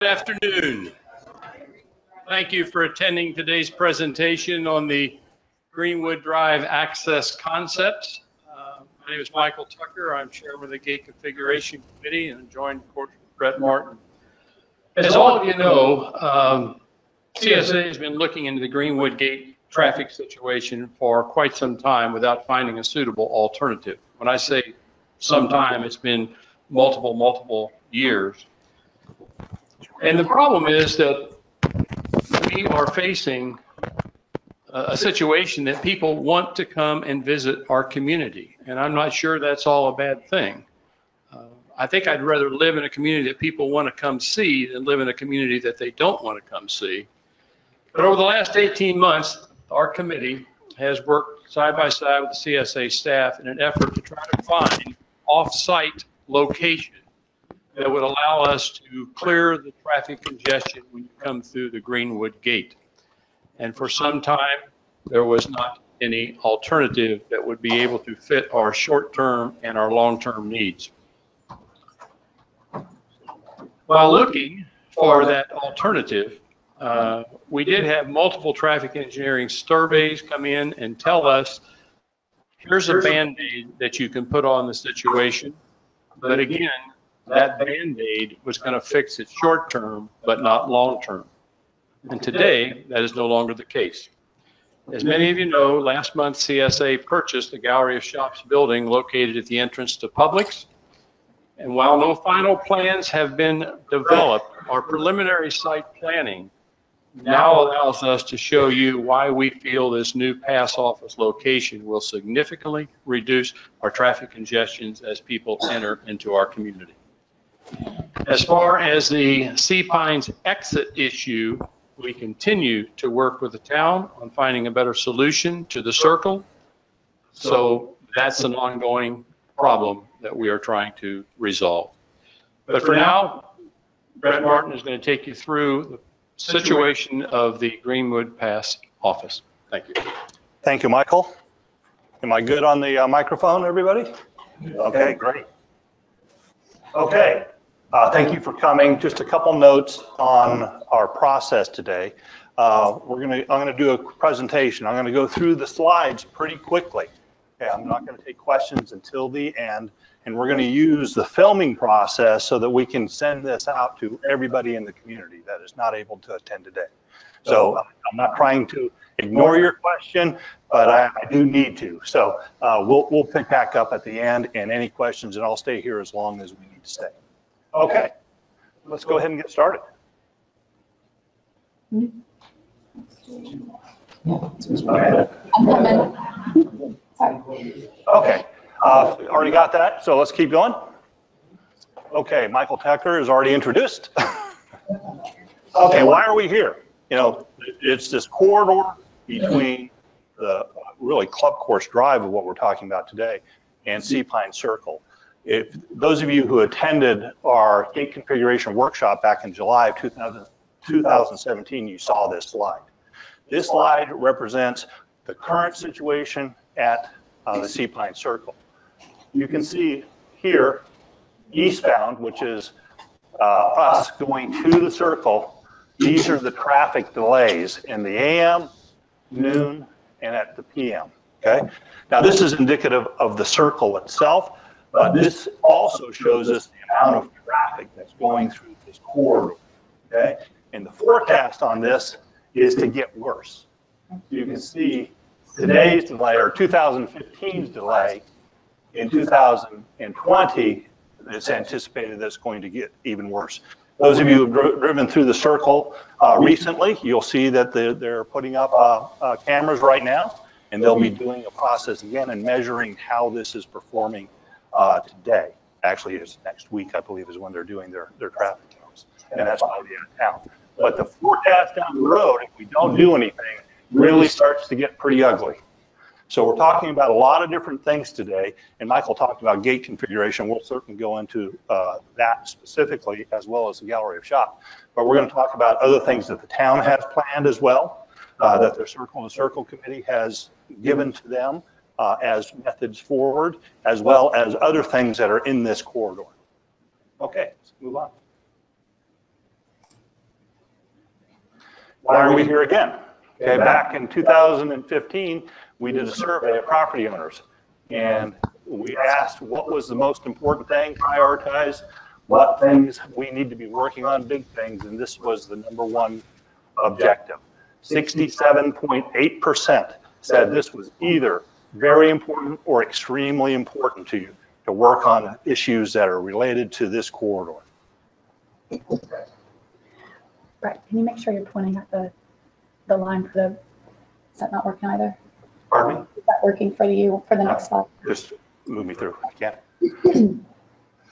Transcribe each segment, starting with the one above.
Good afternoon. Thank you for attending today's presentation on the Greenwood Drive access concepts. My name is Michael Tucker. I'm chairman of the Gate Configuration Committee and joined, of course, with Brett Martin. As all of you know, CSA has been looking into the Greenwood Gate traffic situation for quite some time without finding a suitable alternative. When I say some time, it's been multiple years. And the problem is that we are facing a situation that people want to come and visit our community. And I'm not sure that's all a bad thing. I think I'd rather live in a community that people want to come see than live in a community that they don't want to come see. But over the last 18 months, our committee has worked side by side with the CSA staff in an effort to try to find off-site location that would allow us to clear the traffic congestion when you come through the Greenwood Gate. And for some time, there was not any alternative that would be able to fit our short-term and our long-term needs. While looking for that alternative, we did have multiple traffic engineering surveys come in and tell us, here's a Band-Aid that you can put on the situation. But again, that Band-Aid was going to fix it short-term, but not long-term. And today, that is no longer the case. As many of you know, last month CSA purchased the Gallery of Shops building located at the entrance to Publix. And while no final plans have been developed, our preliminary site planning now allows us to show you why we feel this new pass office location will significantly reduce our traffic congestions as people enter into our community. As far as the Sea Pines exit issue, we continue to work with the town on finding a better solution to the circle. So that's an ongoing problem that we are trying to resolve. But for now, Brett Martin is going to take you through the situation of the Greenwood Pass office. Thank you. Thank you, Michael. Am I good on the microphone, everybody? Okay, great. Okay. Thank you for coming. Just a couple notes on our process today. I'm going to do a presentation. I'm going to go through the slides pretty quickly. Okay, I'm not going to take questions until the end, and we're going to use the filming process so that we can send this out to everybody in the community that is not able to attend today. So I'm not trying to ignore your question, but I do need to. So we'll pick back up at the end, and any questions, and I'll stay here as long as we need to stay. Okay, let's go ahead and get started. Okay, already got that, so let's keep going. Okay, Michael Tucker is already introduced. Okay, why are we here? You know, it's this corridor between the really Club Course Drive of what we're talking about today and Sea Pine Circle. If those of you who attended our gate configuration workshop back in July of 2017, you saw this slide. This slide represents the current situation at the Sea Pine Circle. You can see here, eastbound, which is us going to the circle, these are the traffic delays in the AM, noon, and at the PM, okay? Now this is indicative of the circle itself, but this also shows us the amount of traffic that's going through this corridor, okay? And the forecast on this is to get worse. You can see today's delay, or 2015's delay, in 2020, it's anticipated that it's going to get even worse. Those of you who have driven through the circle recently, you'll see that they're putting up cameras right now, and they'll be doing a process again and measuring how this is performing today. Actually, it's next week, I believe, is when they're doing their traffic counts, and that's by the town. But the forecast down the road, if we don't do anything, really starts to get pretty ugly. So we're talking about a lot of different things today, and Michael talked about gate configuration. We'll certainly go into that specifically, as well as the Gallery of Shop. But we're going to talk about other things that the town has planned as well, that their Circle to Circle Committee has given to them as methods forward, as well as other things that are in this corridor. Okay, let's move on. Why are we here again? Okay, back in 2015, we did a survey of property owners, and we asked what was the most important thing, prioritize what things we need to be working on, big things, and this was the #1 objective. 67.8% said this was either very important or extremely important to you to work on issues that are related to this corridor. Brett, can you make sure you're pointing at the line for the, is that not working either? Pardon me? Is that working for you for the next slide? Just move me through, if you can.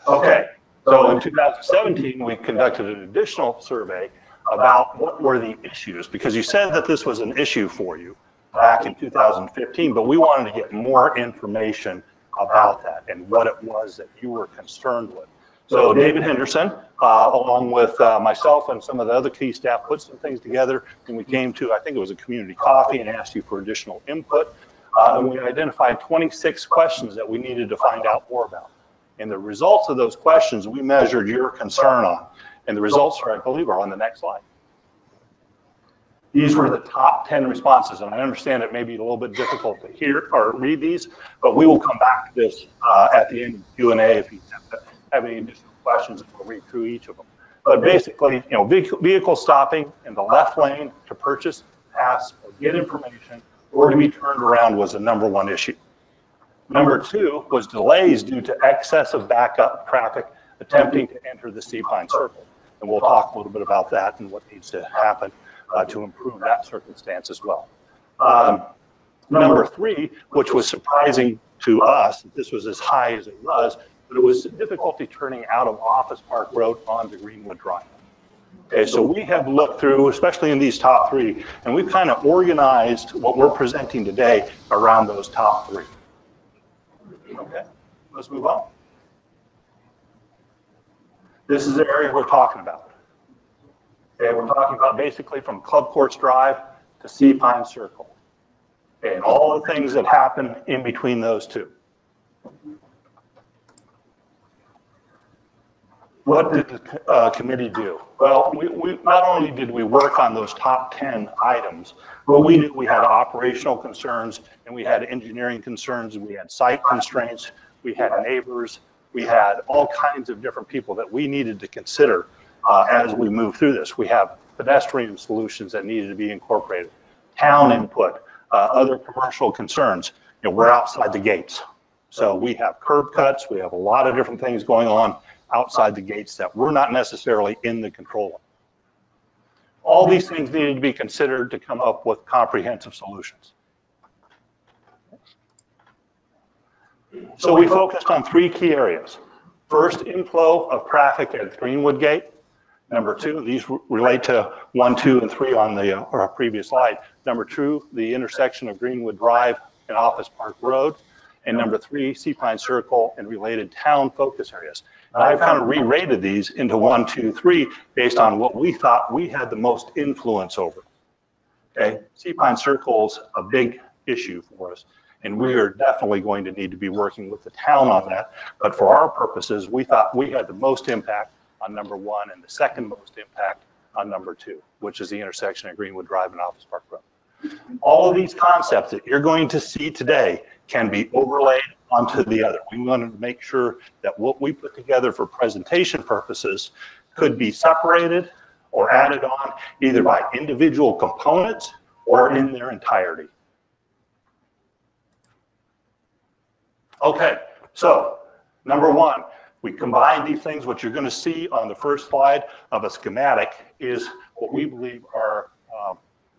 Okay, so in 2017, we conducted an additional survey about what were the issues, because you said that this was an issue for you back in 2015, but we wanted to get more information about that and what it was that you were concerned with. So David Henderson, along with myself and some of the other key staff, put some things together, and we came to, I think it was a community coffee, and asked you for additional input. And we identified 26 questions that we needed to find out more about. And the results of those questions we measured your concern on. And the results, I believe, are on the next slide. These were the top 10 responses, and I understand it may be a little bit difficult to hear or read these, but we will come back to this at the end of the Q&A if you have any additional questions, and we'll read through each of them. But basically, you know, vehicle stopping in the left lane to purchase, pass, or get information, or to be turned around was the #1 issue. #2 was delays due to excessive backup traffic attempting to enter the Sea Pine Circle. And we'll talk a little bit about that and what needs to happen to improve that circumstance as well. #3, which was surprising to us, that this was as high as it was, but it was difficulty turning out of Office Park Road onto Greenwood Drive. Okay, so we have looked through, especially in these top 3, and we've kind of organized what we're presenting today around those top 3. Okay, let's move on. This is the area we're talking about. Okay, we're talking about basically from Club Courts Drive to Sea Pine Circle. Okay, and all the things that happen in between those two. What did the committee do? Well, we not only did we work on those top 10 items, but we knew we had operational concerns, and we had engineering concerns, and we had site constraints, we had neighbors, we had all kinds of different people that we needed to consider as we move through this. We have pedestrian solutions that needed to be incorporated, town input, other commercial concerns. You know, we're outside the gates. So we have curb cuts, we have a lot of different things going on outside the gates that we're not necessarily in the control of. All these things needed to be considered to come up with comprehensive solutions. So we focused on 3 key areas. First, inflow of traffic at Greenwood Gate. #2, these relate to 1, 2, and 3 on the previous slide. #2, the intersection of Greenwood Drive and Office Park Road. And #3, Sea Pine Circle and related town focus areas. And I've kind of re-rated these into 1, 2, 3 based on what we thought we had the most influence over. Okay, Sea Pine Circle's a big issue for us, and we are definitely going to need to be working with the town on that. But for our purposes, we thought we had the most impact on #1 and the second most impact on #2, which is the intersection of Greenwood Drive and Office Park Road. All of these concepts that you're going to see today can be overlaid onto the other. We wanted to make sure that what we put together for presentation purposes could be separated or added on either by individual components or in their entirety. Okay, so #1, we combined these things. What you're going to see on the first slide of a schematic is what we believe are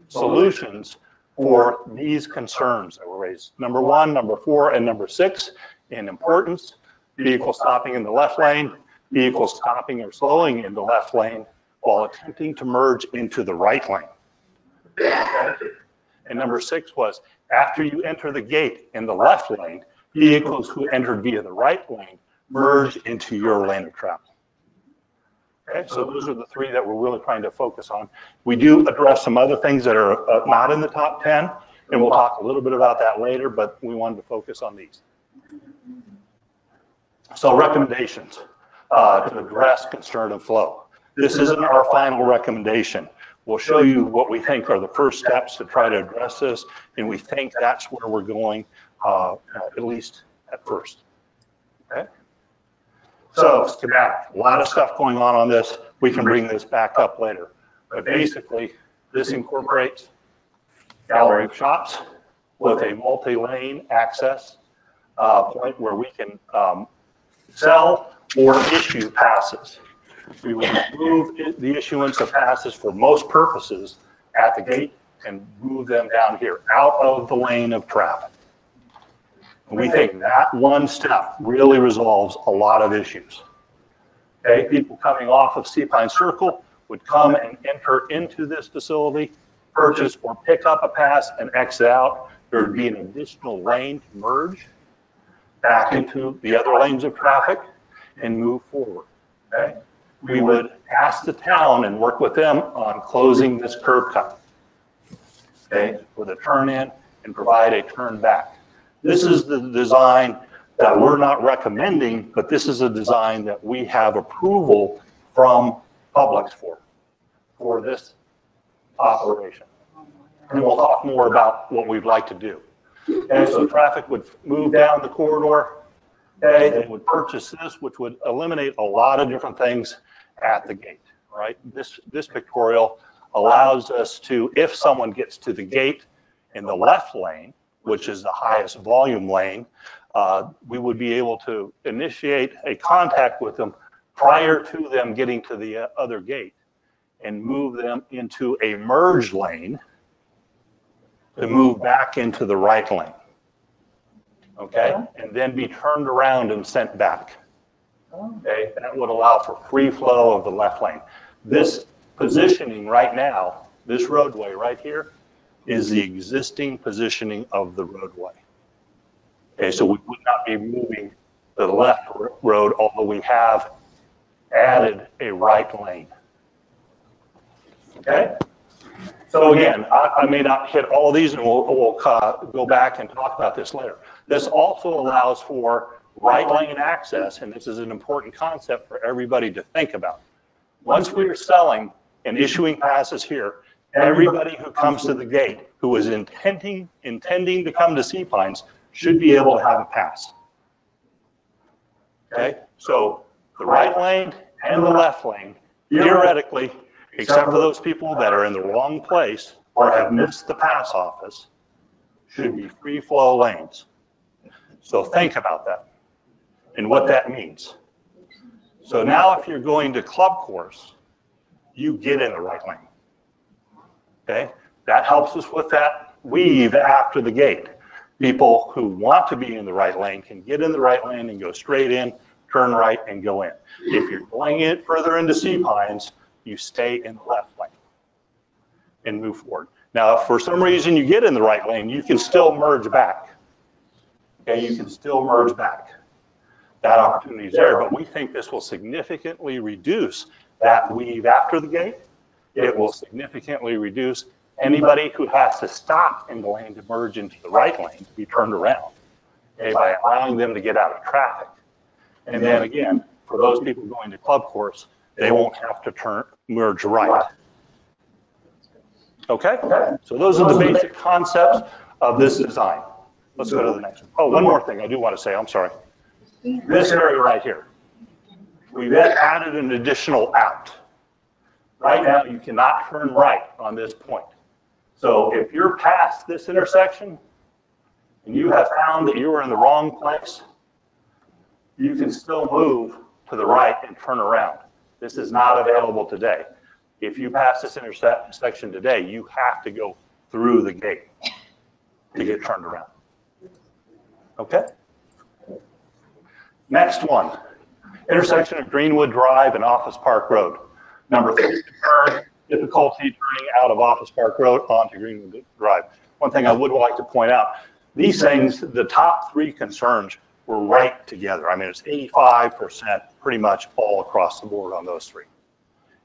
solutions for these concerns that were raised. #1, #4, and #6 in importance: vehicle stopping in the left lane, vehicle stopping or slowing in the left lane while attempting to merge into the right lane. Okay. And #6 was after you enter the gate in the left lane, vehicles who entered via the right lane merge into your lane of travel. Okay, so those are the 3 that we're really trying to focus on. We do address some other things that are not in the top 10, and we'll talk a little bit about that later, but we wanted to focus on these. So recommendations to address concern of flow. This isn't our final recommendation. We'll show you what we think are the first steps to try to address this, and we think that's where we're going, at least at first. Okay? So, schematic, a lot of stuff going on this. We can bring this back up later. But basically, this incorporates gallery of shops with a multi-lane access point where we can sell or issue passes. We will remove the issuance of passes for most purposes at the gate and move them down here, out of the lane of traffic. And we think that one step really resolves a lot of issues. Okay, people coming off of Sea Pine Circle would come and enter into this facility, purchase or pick up a pass and exit out. There would be an additional lane to merge back into the other lanes of traffic and move forward. Okay? We would ask the town and work with them on closing this curb cut, okay, with a turn in and provide a turn back. This is the design that we're not recommending, but this is a design that we have approval from Publix for this operation. And we'll talk more about what we'd like to do. And so traffic would move down the corridor. Okay, they would purchase this, which would eliminate a lot of different things at the gate, right? This pictorial allows us to, if someone gets to the gate in the left lane, which is the highest volume lane, we would be able to initiate a contact with them prior to them getting to the other gate and move them into a merge lane to move back into the right lane. Okay, and then be turned around and sent back. Okay, that would allow for free flow of the left lane. This positioning right now, this roadway right here, is the existing positioning of the roadway. Okay, so we would not be moving the left road, although we have added a right lane. Okay? So again, I may not hit all these, and we'll go back and talk about this later. This also allows for right lane access, and this is an important concept for everybody to think about. Once we are selling and issuing passes here, everybody who comes to the gate who is intending to come to Sea Pines should be able to have a pass. Okay, so the right lane and the left lane, theoretically, except for those people that are in the wrong place or have missed the pass office, should be free flow lanes. So think about that and what that means. So now if you're going to club course, you get in the right lane. Okay, that helps us with that weave after the gate. People who want to be in the right lane can get in the right lane and go straight in, turn right and go in. If you're going it further into Sea Pines, you stay in the left lane and move forward. Now, if for some reason you get in the right lane, you can still merge back. Okay, you can still merge back. That opportunity is there, but we think this will significantly reduce that weave after the gate. It will significantly reduce anybody who has to stop in the lane to merge into the right lane to be turned around, okay, by allowing them to get out of traffic. And then again, for those people going to club course, they won't have to merge right. Okay? So those are the basic concepts of this design. Let's go to the next one. Oh, one more thing I do want to say, I'm sorry. This area right here, we've added an additional out. Right now, you cannot turn right on this point. So if you're past this intersection and you have found that you were in the wrong place, you can still move to the right and turn around. This is not available today. If you pass this intersection today, you have to go through the gate to get turned around. Okay? Next one, intersection of Greenwood Drive and Office Park Road. Number 3, turn, difficulty turning out of Office Park Road onto Greenwood Drive. One thing I would like to point out, these things, the top 3 concerns were right together. I mean, it's 85% pretty much all across the board on those 3.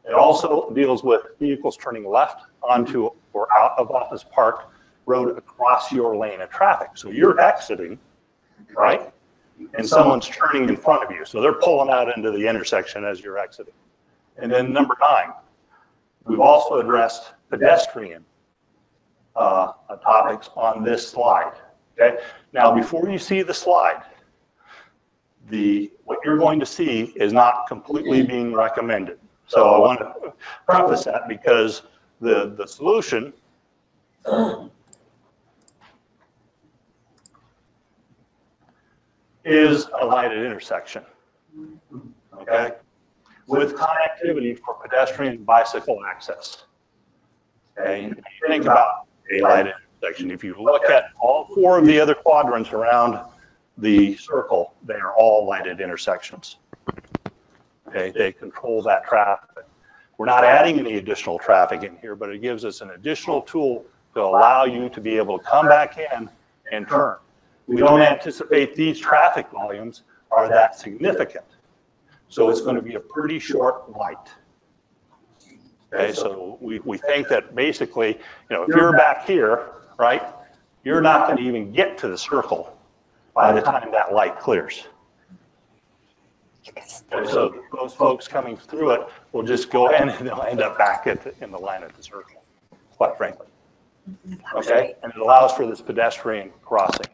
It also deals with vehicles turning left onto or out of Office Park Road across your lane of traffic. So you're exiting, right? And someone's turning in front of you. So they're pulling out into the intersection as you're exiting. And then number 9, We've also addressed pedestrian topics on this slide. Okay. Now, before you see the slide, what you're going to see is not completely being recommended. So I want to preface that because the solution is a lighted intersection, okay, with connectivity for pedestrian and bicycle access. Okay, if you think about a lighted intersection, if you look at all 4 of the other quadrants around the circle, they are all lighted intersections. Okay, they control that traffic. We're not adding any additional traffic in here, but it gives us an additional tool to allow you to be able to come back in and turn. We don't anticipate these traffic volumes are that significant. So it's going to be a pretty short light. Okay, so we think that basically, if you're back here, right, you're not going to even get to the circle by the time that light clears. And so those folks coming through it will just go in and they'll end up back in the line at the circle, quite frankly. Okay, and it allows for this pedestrian crossing.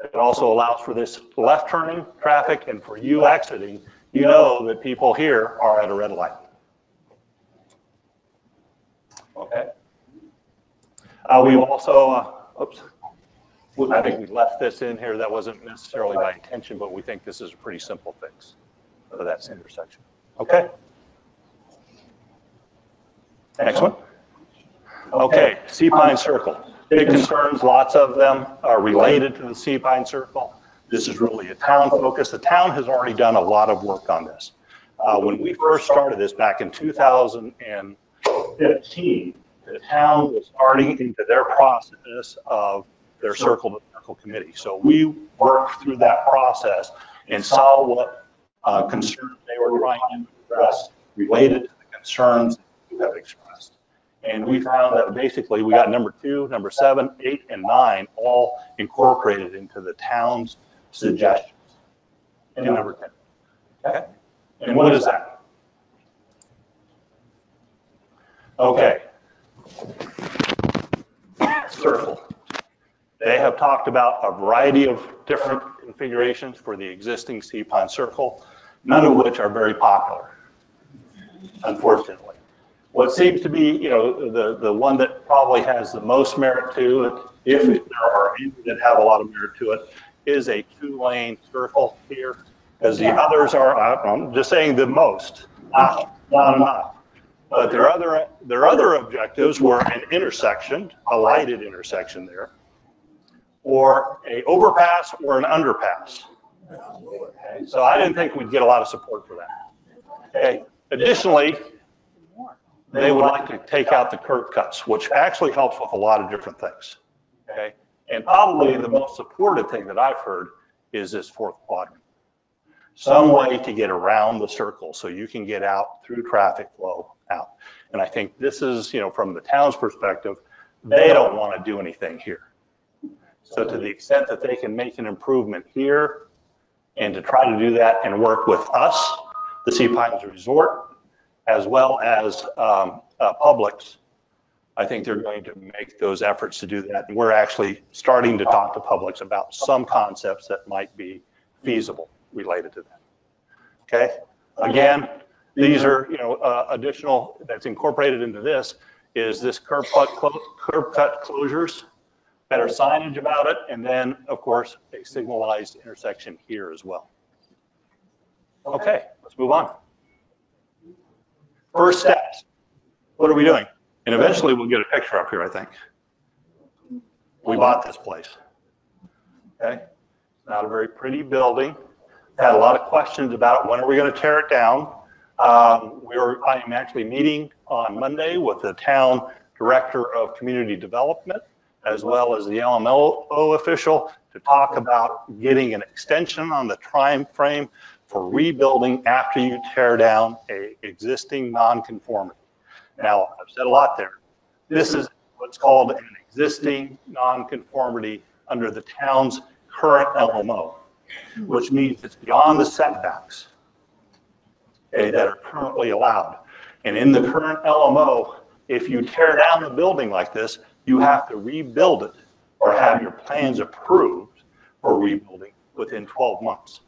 It also allows for this left turning traffic, and for you exiting, you know that people here are at a red light. Okay. We've also, oops, I think we left this in here. That wasn't necessarily by intention, but we think this is a pretty simple fix for that intersection. Okay. Next one. Okay, Sea-Pine Circle. Big concerns, lots of them are related to the Sea-Pine Circle. This is really a town focus. The town has already done a lot of work on this. When we first started this back in 2015, the town was starting into their process of their circle-to-circle committee. So we worked through that process and saw what concerns they were trying to address related to the concerns that you have expressed. And we found that basically we got number 2, number 7, 8, and 9 all incorporated into the town's suggestions. And number 10. Okay. And what is that? Okay. Circle. They have talked about a variety of different configurations for the existing Sea-Pine Circle, none of which are very popular, unfortunately. What seems to be, the one that probably has the most merit to it, if there are any that have a lot of merit to it, is a 2-lane circle here, as the others are, I'm just saying the most, not enough. But their other objectives were an intersection, a lighted intersection there, or a overpass or an underpass. Okay, so I didn't think we'd get a lot of support for that. Okay. Additionally, they would like to take out the curb cuts, which actually helps with a lot of different things. Okay, and probably the most supportive thing that I've heard is this 4th quadrant. Some way to get around the circle so you can get out through traffic flow out. And I think this is, from the town's perspective, they don't want to do anything here. So to the extent that they can make an improvement here and to try to do that and work with us, the Sea Pines Resort, as well as Publix, I think they're going to make those efforts to do that. And we're actually starting to talk to Publix about some concepts that might be feasible related to that. Okay. Again, these are, additional that's incorporated into this is this curb cut closures, better signage about it, and then, of course, a signalized intersection here as well. Okay, let's move on. First steps. What are we doing? And eventually we'll get a picture up here, I think. We bought this place. Okay, not a very pretty building. Had a lot of questions about it. When are we going to tear it down? I am actually meeting on Monday with the town director of community development, as well as the LMO official, to talk about getting an extension on the time frame for rebuilding after you tear down a existing non-conformity. Now, I've said a lot there. This is what's called an existing non-conformity under the town's current LMO, which means it's beyond the setbacks, okay, that are currently allowed. And in the current LMO, if you tear down the building like this, you have to rebuild it or have your plans approved for rebuilding within 12 months.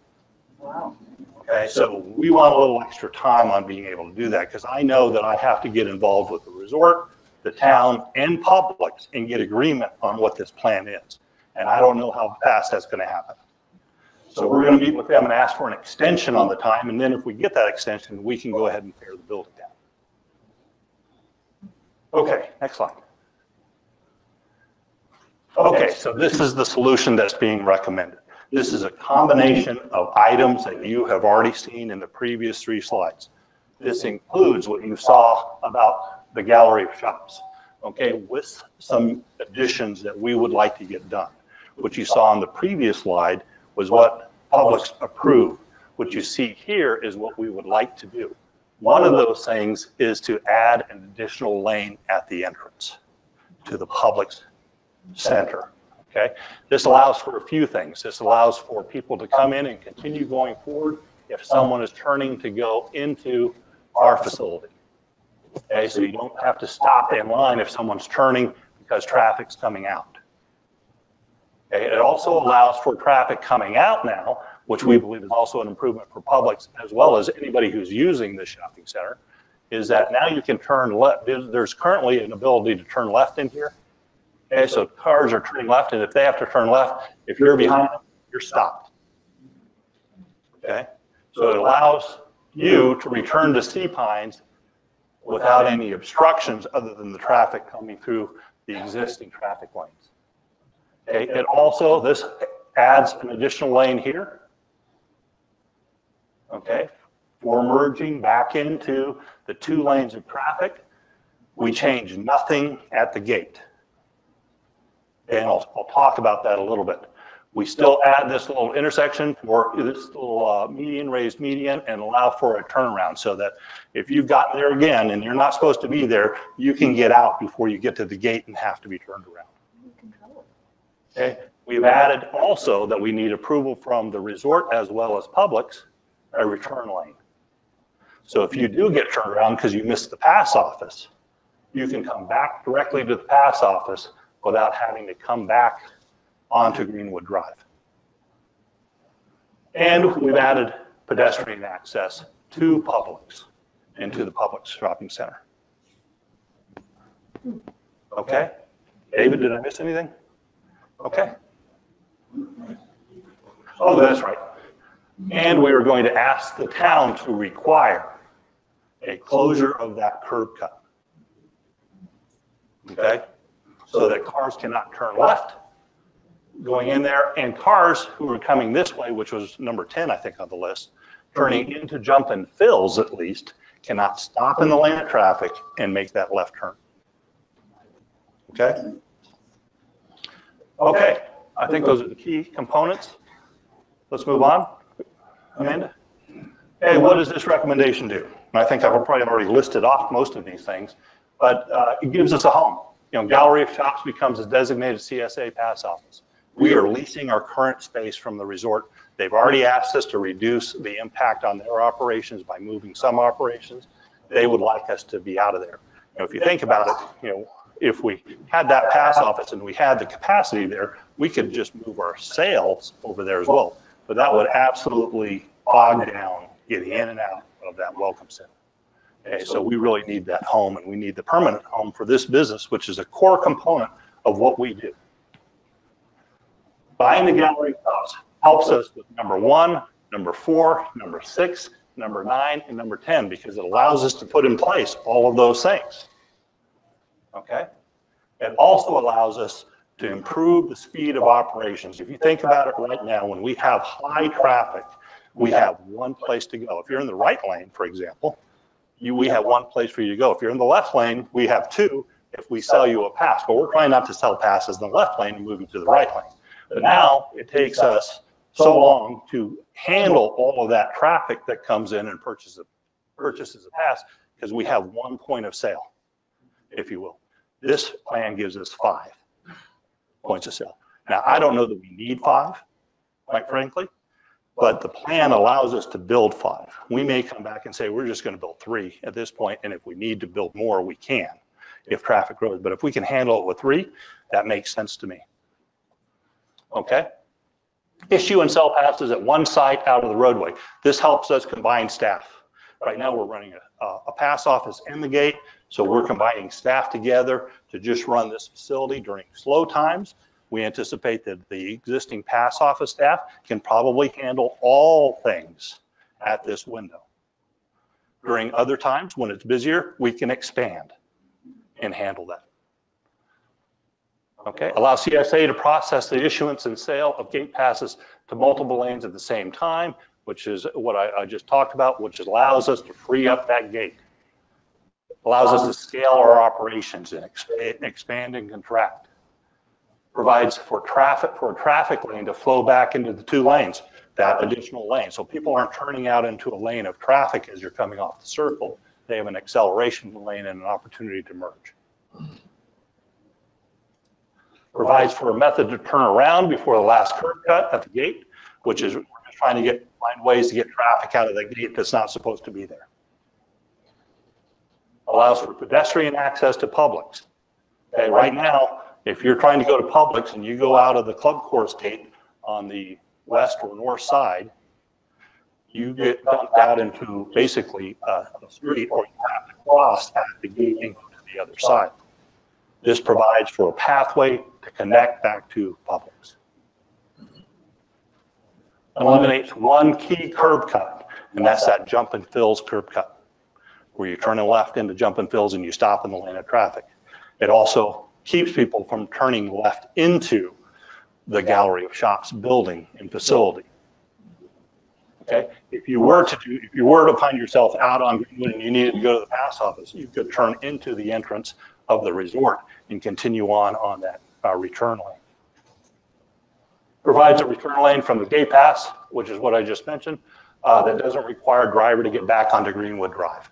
Wow. Okay, so we want a little extra time on being able to do that because I know that I have to get involved with the resort, the town, and Publix and get agreement on what this plan is. And I don't know how fast that's going to happen. So we're going to meet with them and ask for an extension on the time, and then if we get that extension, we can go ahead and tear the building down. Okay, next slide. Okay, so this is the solution that's being recommended. This is a combination of items that you have already seen in the previous 3 slides. This includes what you saw about the gallery of shops, okay, with some additions that we would like to get done. What you saw on the previous slide was what Publix approved. What you see here is what we would like to do. One of those things is to add an additional lane at the entrance to the Publix center. Okay, this allows for a few things. This allows for people to come in and continue going forward if someone is turning to go into our facility. Okay, so you don't have to stop in line if someone's turning because traffic's coming out. Okay, it also allows for traffic coming out now, which we believe is also an improvement for Publix as well as anybody who's using this shopping center, is that now you can turn left. There's currently an ability to turn left in here. Okay, so cars are turning left, and if they have to turn left, if you're behind them, you're stopped. Okay, so it allows you to return to Sea Pines without any obstructions other than the traffic coming through the existing traffic lanes. Okay, it also, this adds an additional lane here. Okay, for merging back into the 2 lanes of traffic. We change nothing at the gate. And I'll talk about that a little bit. We still add this little intersection for this little median, raised median, and allow for a turnaround so that if you've gotten there again and you're not supposed to be there, you can get out before you get to the gate and have to be turned around. Okay. We've added also that we need approval from the resort as well as Publix, a return lane. So if you do get turned around because you missed the pass office, you can come back directly to the pass office without having to come back onto Greenwood Drive. And we've added pedestrian access to Publix and to the Publix shopping center. Okay. David, did I miss anything? Okay. Oh, that's right. And we are going to ask the town to require a closure of that curb cut. Okay? So that cars cannot turn left going in there, and cars who are coming this way, which was number 10, I think, on the list, turning into jump and fills at least, cannot stop in the lane of traffic and make that left turn. Okay? Okay, I think those are the key components. Let's move on. Amanda? Hey, what does this recommendation do? And I think I've probably already listed off most of these things, but it gives us a home. You know, Gallery of Shops becomes a designated CSA pass office. We are leasing our current space from the resort. They've already asked us to reduce the impact on their operations by moving some operations. They would like us to be out of there. You know, if you think about it, you know, if we had that pass office and we had the capacity there, we could just move our sales over there as well. But that would absolutely bog down getting in and out of that welcome center. Okay, so we really need that home, and we need the permanent home for this business, which is a core component of what we do. Buying the Gallery Shops helps us with number 1, number 4, number 6, number 9, and number 10, because it allows us to put in place all of those things. Okay? It also allows us to improve the speed of operations. If you think about it right now, when we have high traffic, we have one place to go. If you're in the right lane, for example, we have one place for you to go. If you're in the left lane, we have 2 if we sell you a pass. But we're trying not to sell passes in the left lane and moving to the right lane. But now it takes us so long to handle all of that traffic that comes in and purchases a pass because we have one point of sale, if you will. This plan gives us 5 points of sale. Now, I don't know that we need 5, quite frankly, But the plan allows us to build 5. We may come back and say, we're just going to build 3 at this point, and if we need to build more, we can, if traffic grows. But if we can handle it with 3, that makes sense to me. Okay? Issue and sell passes at one site out of the roadway. This helps us combine staff. Right now, we're running a pass office in the gate, so we're combining staff together to just run this facility during slow times. We anticipate that the existing pass office staff can probably handle all things at this window. During other times, when it's busier, we can expand and handle that. Okay, allow CSA to process the issuance and sale of gate passes to multiple lanes at the same time, which is what I just talked about, which allows us to free up that gate. Allows us to scale our operations and expand and contract. Provides for a traffic lane to flow back into the 2 lanes, that additional lane. So people aren't turning out into a lane of traffic as you're coming off the circle. They have an acceleration lane and an opportunity to merge. Provides for a method to turn around before the last curb cut at the gate, which is we're just trying to find ways to get traffic out of the gate that's not supposed to be there. Allows for pedestrian access to Publix. Okay, right now, if you're trying to go to Publix and you go out of the club course gate on the west or north side, you get dumped out into basically a street, or you have to cross at the gate and go to the other side. This provides for a pathway to connect back to Publix. Eliminates one key curb cut, and that's that jump and fills curb cut, where you turn left into jump and fills and you stop in the lane of traffic. It also keeps people from turning left into the gallery of shops, building, and facility. Okay, if you were to find yourself out on Greenwood and you needed to go to the pass office, you could turn into the entrance of the resort and continue on that return lane. Provides a return lane from the gate pass, which is what I just mentioned, that doesn't require a driver to get back onto Greenwood Drive.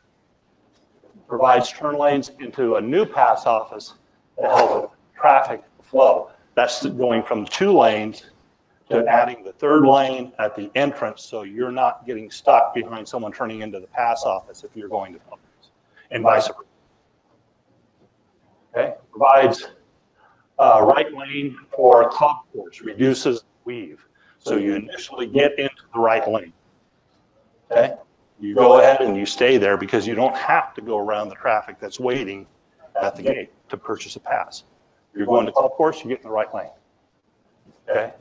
Provides turn lanes into a new pass office to help with traffic flow. That's going from 2 lanes to adding the 3rd lane at the entrance, so you're not getting stuck behind someone turning into the pass office if you're going to Publix, and vice versa. Okay, provides a right lane for club course, reduces weave. So you initially get into the right lane. Okay, you go ahead and you stay there because you don't have to go around the traffic that's waiting at the gate to purchase a pass. You're going to club course, you get in the right lane. Okay,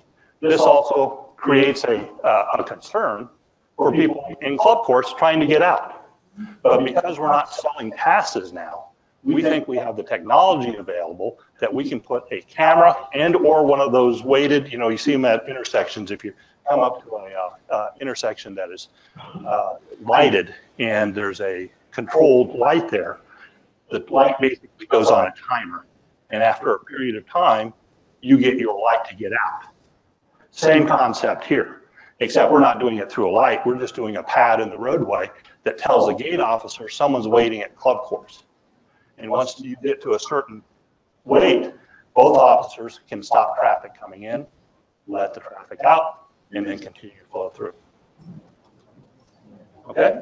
this also creates a concern for people in club course trying to get out. But because we're not selling passes now, we think we have the technology available that we can put a camera and or one of those weighted, you see them at intersections. If you come up to a intersection that is lighted and there's a controlled light there, the light basically goes on a timer. And after a period of time, you get your light to get out. Same concept here, except we're not doing it through a light. We're just doing a pad in the roadway that tells the gate officer someone's waiting at club course. And once you get to a certain weight, both officers can stop traffic coming in, let the traffic out, and then continue to flow through. Okay?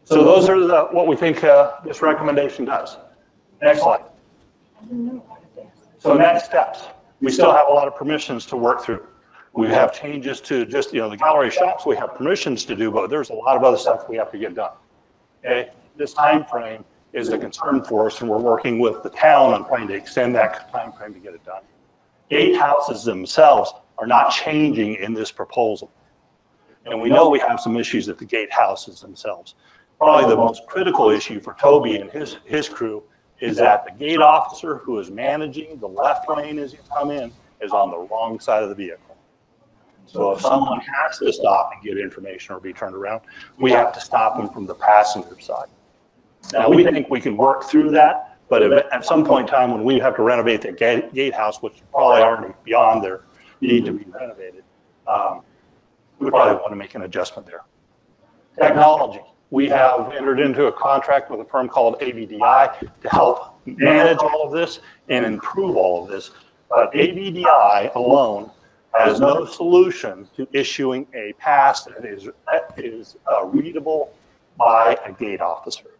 So those are what we think this recommendation does. Next slide. So next steps. We still have a lot of permissions to work through. We have changes to just, the gallery shops we have permissions to do, but there's a lot of other stuff we have to get done. Okay? This time frame is a concern for us, and we're working with the town on trying to extend that time frame to get it done. Gatehouses themselves are not changing in this proposal. And we know we have some issues at the gatehouses themselves. Probably the most critical issue for Toby and his crew is that the gate officer who is managing the left lane as you come in is on the wrong side of the vehicle. So if someone has to stop and get information or be turned around, we have to stop them from the passenger side. Now, we think we can work through that, but at some point in time when we have to renovate the gatehouse, which is probably already beyond their need to be renovated, we probably want to make an adjustment there. Technology. We have entered into a contract with a firm called ABDI to help manage all of this and improve all of this. But ABDI alone has no solution to issuing a pass that is readable by a gate officer.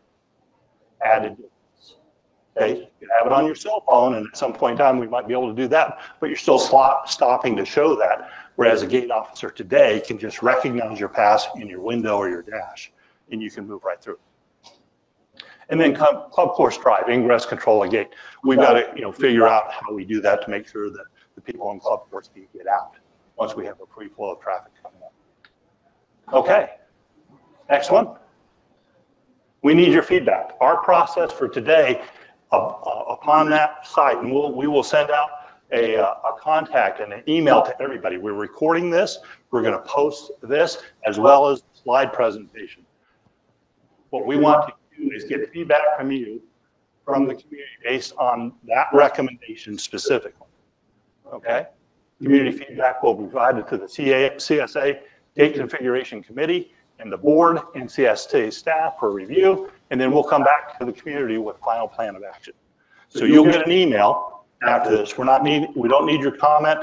Added difference. Okay, you can have it on your cell phone, and at some point in time we might be able to do that, but you're still stopping to show that, whereas a gate officer today can just recognize your pass in your window or your dash, and you can move right through. And then club course drive, ingress control a gate. We've got to figure out how we do that to make sure that the people on club course can get out once we have a free flow of traffic coming up. Okay, next one. We need your feedback. Our process for today, upon that site, and we will send out a contact and an email to everybody. We're recording this. We're going to post this as well as the slide presentation. What we want to do is get feedback from you, from the community, based on that recommendation specifically. Okay? Community feedback will be provided to the CSA Gate Configuration Committee and the board and CST staff for review, and then we'll come back to the community with final plan of action. So you'll get an email after this. We don't need your comment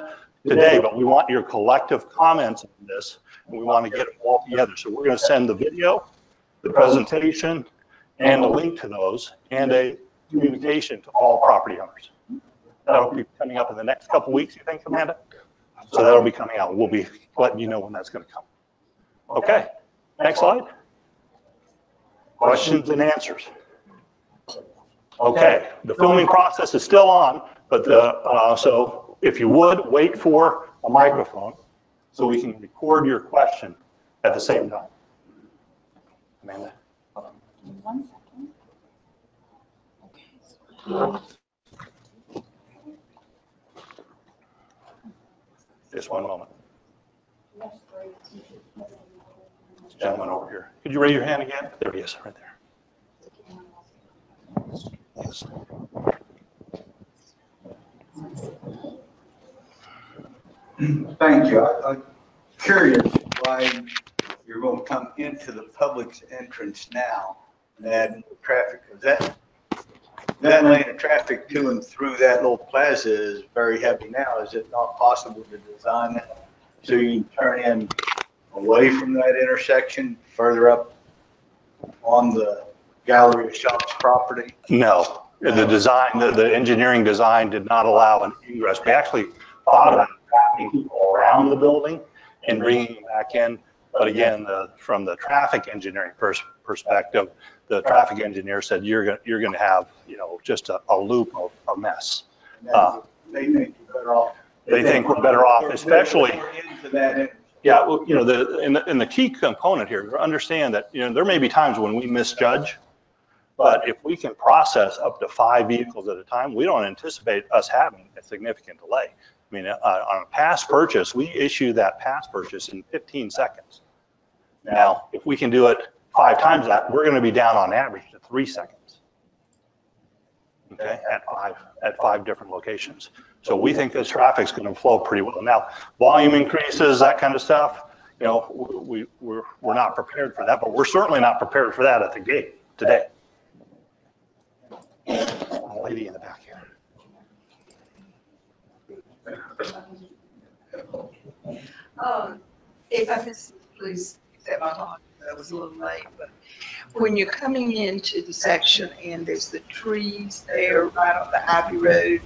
today, but we want your collective comments on this, and we want to get it all together. So we're going to send the video, the presentation, and a link to those, and a communication to all property owners. That'll be coming up in the next couple weeks, you think, Amanda? So that'll be coming out. We'll be letting you know when that's going to come. Okay, next slide. Questions and answers. Okay, the filming process is still on, but so if you would, wait for a microphone so we can record your question at the same time. Amanda? 1 second. Just one moment. This gentleman over here. Could you raise your hand again? There he is, right there. Yes. Thank you. I'm curious why you're going to come into the public's entrance now and add traffic. Because that lane of traffic to and through that little plaza is very heavy now. Is it not possible to design it so you can turn in away from that intersection further up on the Gallery of Shops property? No, the design, the engineering design did not allow an ingress. We actually thought about tracking people around the building and bringing them back in. But again, from the traffic engineering perspective, the traffic engineer said you're going to have just a loop of a mess. They think you're better off. They think we're better off, especially. Yeah, well, in the key component here, understand that there may be times when we misjudge, but if we can process up to 5 vehicles at a time, we don't anticipate us having a significant delay. I mean, on a pass purchase, we issue that pass purchase in 15 seconds. Now, if we can do it 5 times that, we're going to be down on average to 3 seconds. Okay, at five different locations. So we think this traffic's going to flow pretty well. Now, volume increases, that kind of stuff, we're not prepared for that, but we're certainly not prepared for that at the gate today. Lady in the back here. If I missed, please accept my apologies. I was a little late, but when you're coming into the section and there's the trees there right on the Ivy Road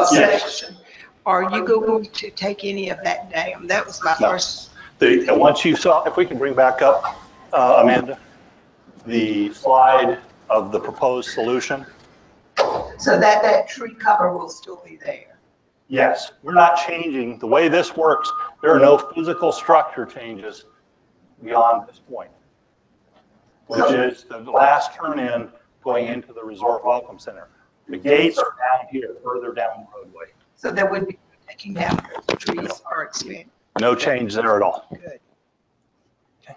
section, are you going to take any of that down? That was my first. Once you saw, if we can bring back up, Amanda, the slide of the proposed solution. So that tree cover will still be there? Yes, we're not changing. The way this works, there are no physical structure changes beyond this point, which is the last turn in going into the Resort Welcome Center. The gates are down here, further down the roadway. So there would be taking down the trees are expanded? No change there at all. Good. Okay.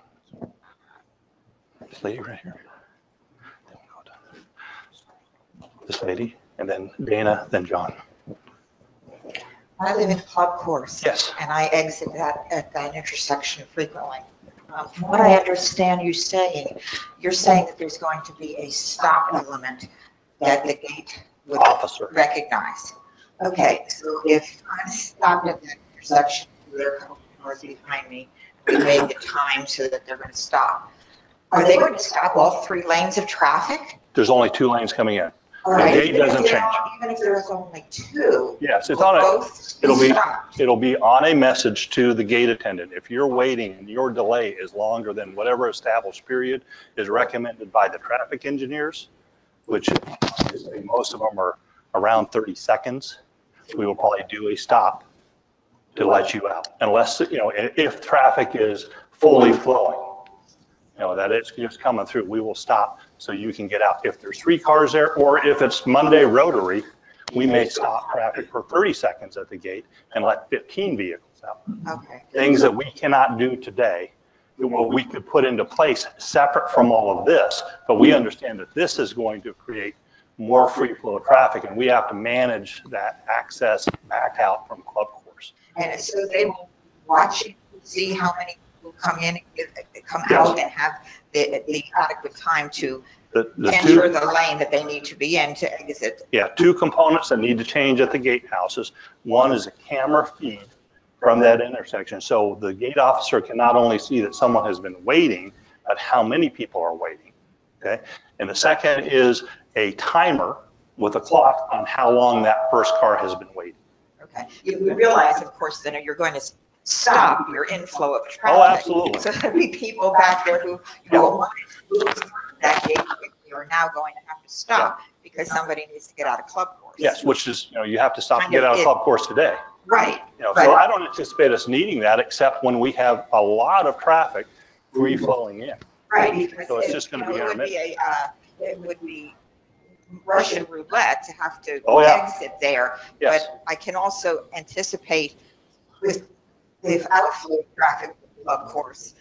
This lady right here. This lady, and then Dana, then John. I live in Club Course. Yes. And I exit at that intersection frequently. From what I understand you saying, you're saying that there's going to be a stop element that the gate would recognize. Okay, so if I'm stopped at that intersection they're a couple cars behind me. We made the time so that they're going to stop. Are they going to stop all 3 lanes of traffic? There's only 2 lanes coming in. All right. The gate doesn't change. Even if there's only 2. Yes, it's will on both it'll be stopped? it'll be on a message to the gate attendant. If you're waiting and your delay is longer than whatever established period is recommended by the traffic engineers, which obviously most of them are around 30 seconds, we will probably do a stop to let you out. Unless, if traffic is fully flowing, that it's just coming through, we will stop so you can get out. If there's 3 cars there, or if it's Monday rotary, we may stop traffic for 30 seconds at the gate and let 15 vehicles out. Okay. Things that we cannot do today, we could put into place separate from all of this, but we understand that this is going to create more free flow of traffic, and we have to manage that access back out from club course. And so they will watch you, see how many people come in, come Yes. out, and have the adequate time to The enter two, the lane that they need to be in to exit. 2 components that need to change at the gatehouses. One is a camera feed from that intersection. So the gate officer can not only see that someone has been waiting, but how many people are waiting, okay? And the second is a timer with a clock on how long that first car has been waiting. Okay. You realize, of course, that you're going to stop your inflow of traffic. Oh, absolutely. So there'll be people back there who want to move through that gate quickly are now going to have to stop because somebody needs to get out of club course. Yes, which is, you have to stop and get out of club course today. Right. So I don't anticipate us needing that except when we have a lot of traffic free flowing in. Right. Because So it's just going to be intermittent. it would be Russian roulette to have to exit there. Yes. But I can also anticipate with outflow traffic, of course,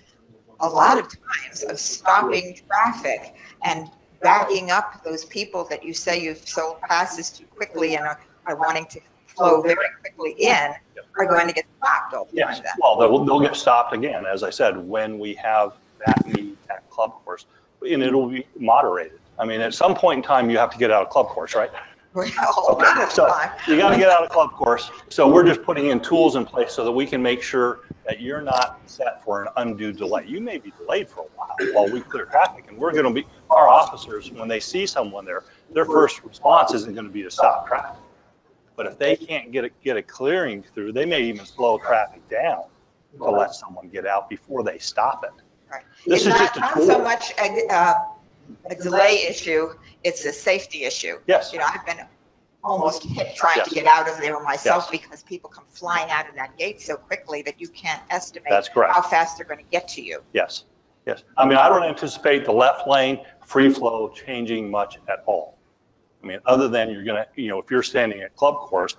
a lot of times of stopping traffic and backing up those people that you say you've sold passes to quickly and are wanting to flow very quickly in are going to get stopped all the time then. Well, they'll get stopped again, as I said, when we have that need at club course, and it'll be moderated. I mean, at some point in time, you have to get out of club course, right? So you got to get out of club course. So we're just putting in tools in place so that we can make sure that you're not set for an undue delay. You may be delayed for a while we clear traffic, and we're going to be, our officers, when they see someone there, their first response isn't going to be to stop traffic. But if they can't get a clearing through, they may even slow traffic down to let someone get out before they stop it. Right. This is just a not tool. so much a delay issue, it's a safety issue. Yes. I've been almost hit trying to get out of there myself because people come flying out of that gate so quickly that you can't estimate how fast they're going to get to you. Yes. I mean, I don't anticipate the left lane free flow changing much at all. I mean, other than you're going to, if you're standing at club course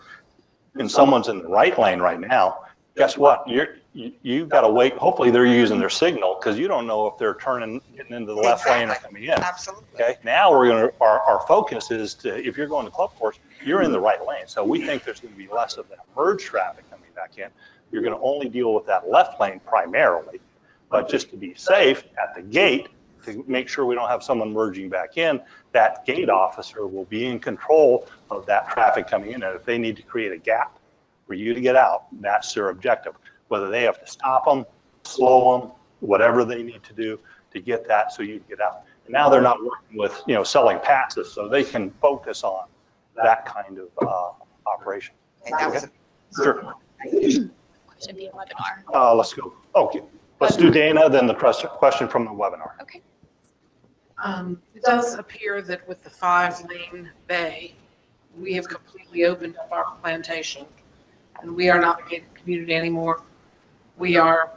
and someone's in the right lane right now, guess what? You've got to wait. Hopefully they're using their signal because you don't know if they're getting into the left lane or coming in. Absolutely. Okay. Now our focus is if you're going to club course, you're in the right lane. So we think there's going to be less of that merge traffic coming back in. You're going to only deal with that left lane primarily, but just to be safe at the gate, to make sure we don't have someone merging back in, that gate officer will be in control of that traffic coming in. And if they need to create a gap for you to get out, that's their objective. Whether they have to stop them, slow them, whatever they need to do to get that so you can get out. And now they're not working with, selling passes, so they can focus on that kind of operation. Okay. Sure. Should be a webinar. Let's go. Okay. Let's do Dana, then the question from the webinar. Okay. It does appear that with the 5-lane bay, we have completely opened up our plantation, and we are not a gated community anymore. We are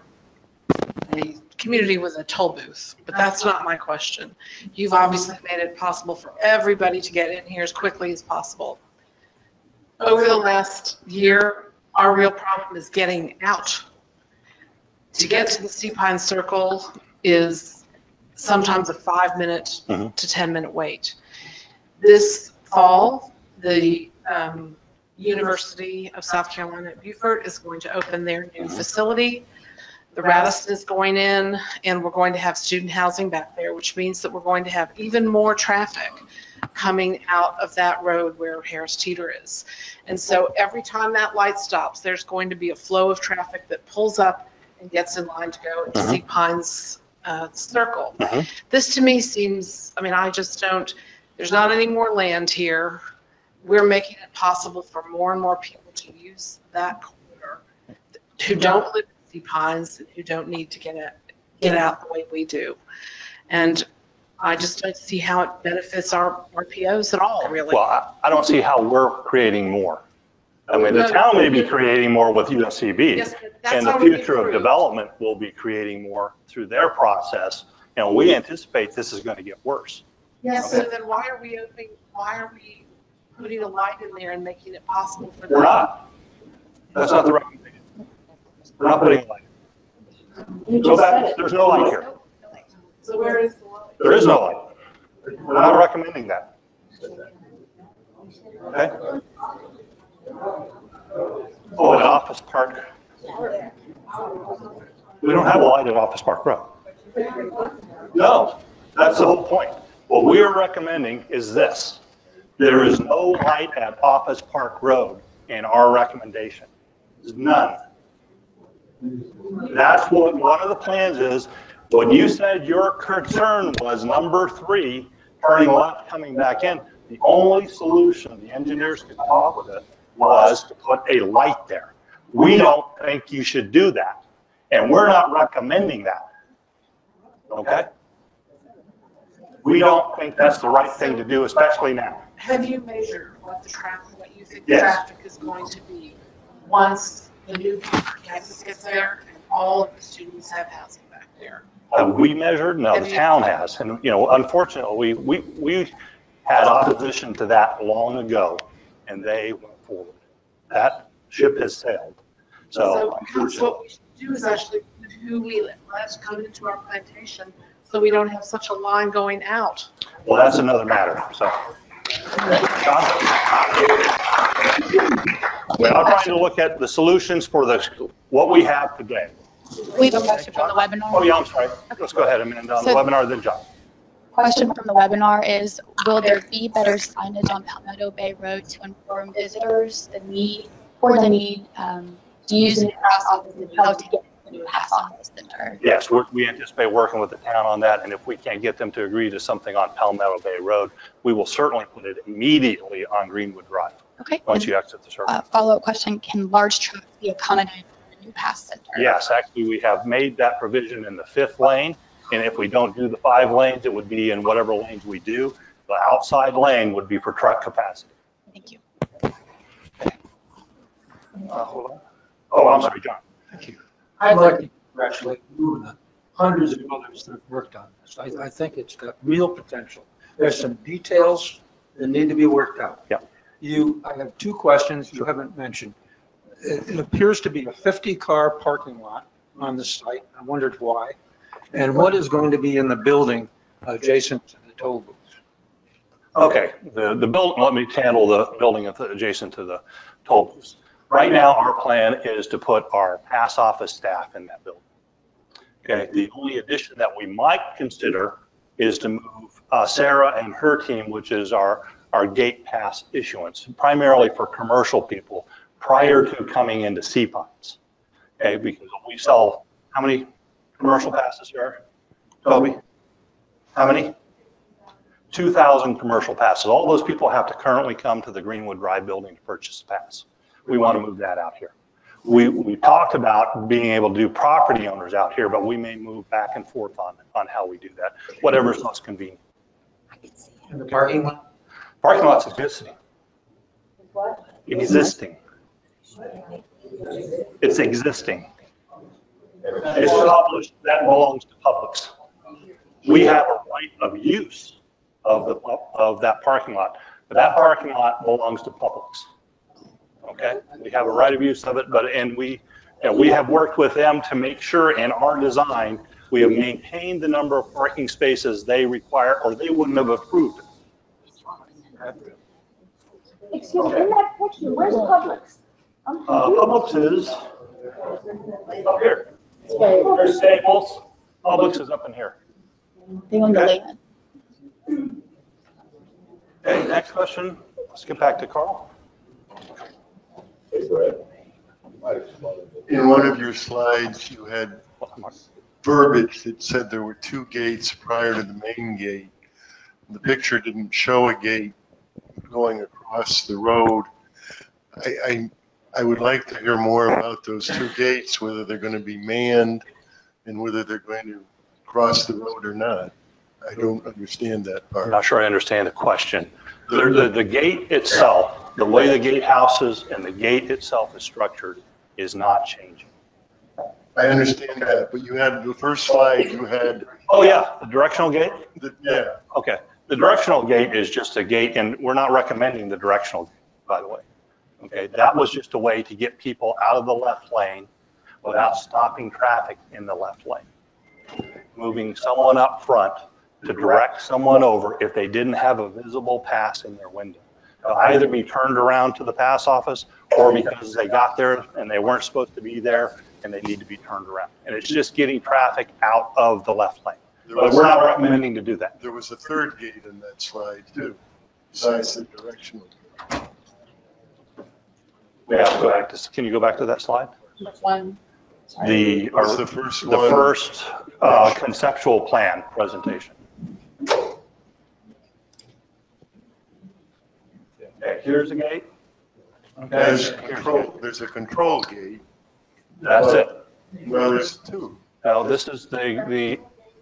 a community with a toll booth, but that's not my question. You've obviously made it possible for everybody to get in here as quickly as possible. Over the last year, our real problem is getting out. To get to the Sea Pine Circle is sometimes a 5-minute to 10-minute wait. This fall, the University of South Carolina at Beaufort is going to open their new facility. The Radisson is going in, and we're going to have student housing back there, which means that we're going to have even more traffic coming out of that road where Harris Teeter is. And so every time that light stops, there's going to be a flow of traffic that pulls up and gets in line to go to Sea Pines Circle. This to me seems, I mean, I just don't, there's not any more land here. We're making it possible for more and more people to use that corridor who don't live in Sea Pines and who don't need to get out the way we do. And I just don't see how it benefits our RPOs at all, really. Well, I don't see how we're creating more. I mean, the town may be creating more with USCB, Yes, but that's and the already future of approved. development will be creating more through their process. And we anticipate this is going to get worse. Yes, so then why are we putting a light in there and making it possible for them? We're not. That's not the recommendation. We're not putting a light. Go back. There's no light here. So where is the light? There is no light. We're not recommending that. Okay? Oh, at Office Park. We don't have a light at Office Park Road. No, that's the whole point. What we are recommending is this. There is no light at Office Park Road in our recommendation. There's none. That's what one of the plans is. When you said your concern was number 3, turning left, coming back in, the only solution the engineers could come up with it was to put a light there. We don't think you should do that. And we're not recommending that. Okay? We don't think that's the right thing to do, especially now. Have you measured what you think the Yes. traffic is going to be once the new campus gets there and all of the students have housing back there? Have we measured? No, the town has. And, you know, unfortunately, we had opposition to that long ago, and they went forward. That ship has sailed. So, what we should do is actually put who we let come into our plantation so we don't have such a line going out. well, that's another matter, so. John? I'm trying to look at the solutions for what we have today. We have a question from the webinar. Oh, yeah, I'm sorry. Let's go ahead, Amanda, on the So- webinar, then John. Question from the webinar is, will there be better signage on Palmetto Bay Road to inform visitors the need to use the pass office and how to get to the pass office center? Yes, we anticipate working with the town on that, and if we can't get them to agree to something on Palmetto Bay Road, we will certainly put it immediately on Greenwood Drive, Okay. once you exit the circle. Follow-up question, can large trucks be accommodated for the new pass center? Yes, actually, we have made that provision in the 5th lane, and if we don't do the 5 lanes, it would be in whatever lanes we do. The outside lane would be for truck capacity. Thank you. Hold on. Oh, I'm sorry, John. Thank you. I'd like to congratulate you and the hundreds of others that have worked on this. I think it's got real potential. There's some details that need to be worked out. Yep. I have 2 questions you haven't mentioned. It appears to be a 50-car parking lot on the site. I wondered why. And what is going to be in the building adjacent to the toll booth? Okay, the building, let me handle the building adjacent to the toll booths. Right now, our plan is to put our pass office staff in that building. Okay, the only addition that we might consider is to move Sarah and her team, which is our gate pass issuance, primarily for commercial people prior to coming into Sea Pines. Okay, because we sell, how many commercial passes there, Toby? How many? 2,000 commercial passes. All those people have to currently come to the Greenwood Drive building to purchase a pass. We want to move that out here. We talked about being able to do property owners out here, but we may move back and forth on how we do that, whatever's most convenient. In the parking lot? Parking lot's existing. Existing. It's existing. It's published, that belongs to Publix. We have a right of use of that parking lot, but that parking lot belongs to Publix. Okay, we have a right of use of it, and we have worked with them to make sure in our design we have maintained the number of parking spaces they require, or they wouldn't have approved it. Excuse me, in that picture, where's Publix? Publix is up here. There's Staples. Publix is up in here. They own the land. Okay, next question. Let's get back to Carl. In one of your slides, you had verbiage that said there were 2 gates prior to the main gate. The picture didn't show a gate going across the road. I would like to hear more about those 2 gates, whether they're going to be manned and whether they're going to cross the road or not. I don't understand that part. I'm not sure I understand the question. The gate itself, the way the gatehouses and the gate itself is structured is not changing. I understand that, but you had the first slide, you had. Oh yeah, the directional gate? Yeah. Okay. The directional gate is just a gate, and we're not recommending the directional gate, by the way. Okay, that was just a way to get people out of the left lane without stopping traffic in the left lane. Moving someone up front to direct someone over if they didn't have a visible pass in their window. They'll either be turned around to the pass office or because they got there and they weren't supposed to be there and they need to be turned around. And it's just getting traffic out of the left lane. But we're not recommending to do that. There was a 3rd gate in that slide too, besides the directional. We have to go back to, can you go back to that slide? Which one? The first conceptual plan presentation. Okay, here's a gate. Okay. There's a control gate. That's it. Well, there's 2. Now this is the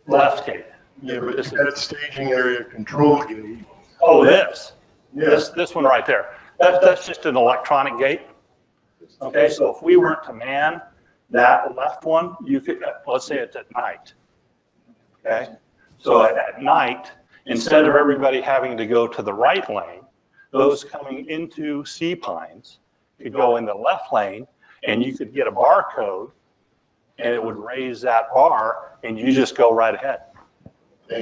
left gate. Yeah, but it's that staging area control gate. Oh, this. Yeah. This one right there. That's just an electronic gate. Okay, so if we weren't to man that left one, you could, let's say it's at night. Okay, so at night, instead of everybody having to go to the right lane, those coming into Sea Pines could go in the left lane, and you could get a barcode, and it would raise that bar, and you just go right ahead. I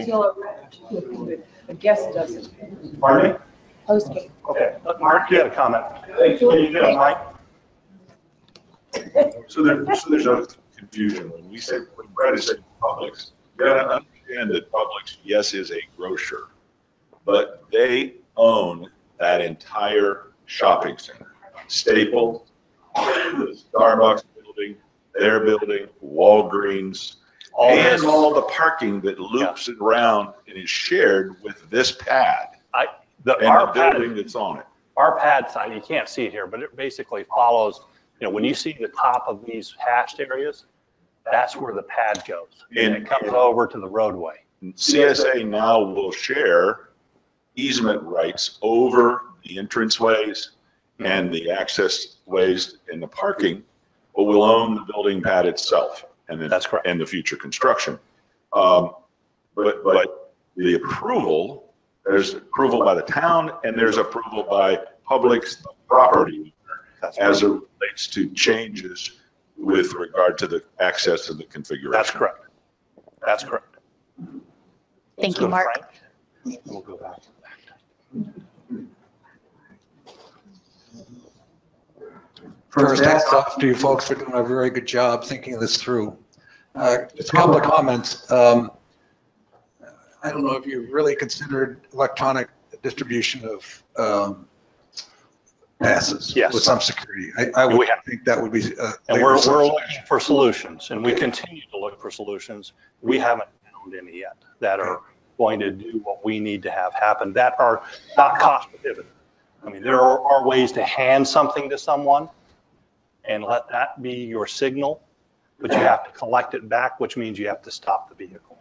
guess it doesn't. Pardon me? Postgate. Okay, Mark, you had a comment. Can you get a mic? So there's no confusion. When Brett is saying Publix, you gotta understand that Publix, yes, is a grocer, but they own that entire shopping center. Staples, the Starbucks building, their building, Walgreens, and all the parking that loops around and is shared with this pad and the building that's on it. Our pad side, you can't see it here, but it basically follows, when you see the top of these hatched areas, that's where the pad goes. And it comes over to the roadway. CSA now will share easement rights over the entranceways and the access ways and the parking, but we'll own the building pad itself and then that's correct. And the future construction. But the approval, there's approval by the town and there's approval by Publix property as it relates to changes with regard to the access and the configuration. That's correct. That's correct. Thank you, Mark. Frank. We'll go back. First, hats off to you folks for doing a very good job thinking this through. Just a couple of comments. I don't know if you've really considered electronic distribution of passes with some security. I would think that would be. And we're looking for solutions, and we continue to look for solutions. We haven't found any yet that are going to do what we need to have happen that are not cost prohibitive. I mean, there are ways to hand something to someone and let that be your signal, but you have to collect it back, which means you have to stop the vehicle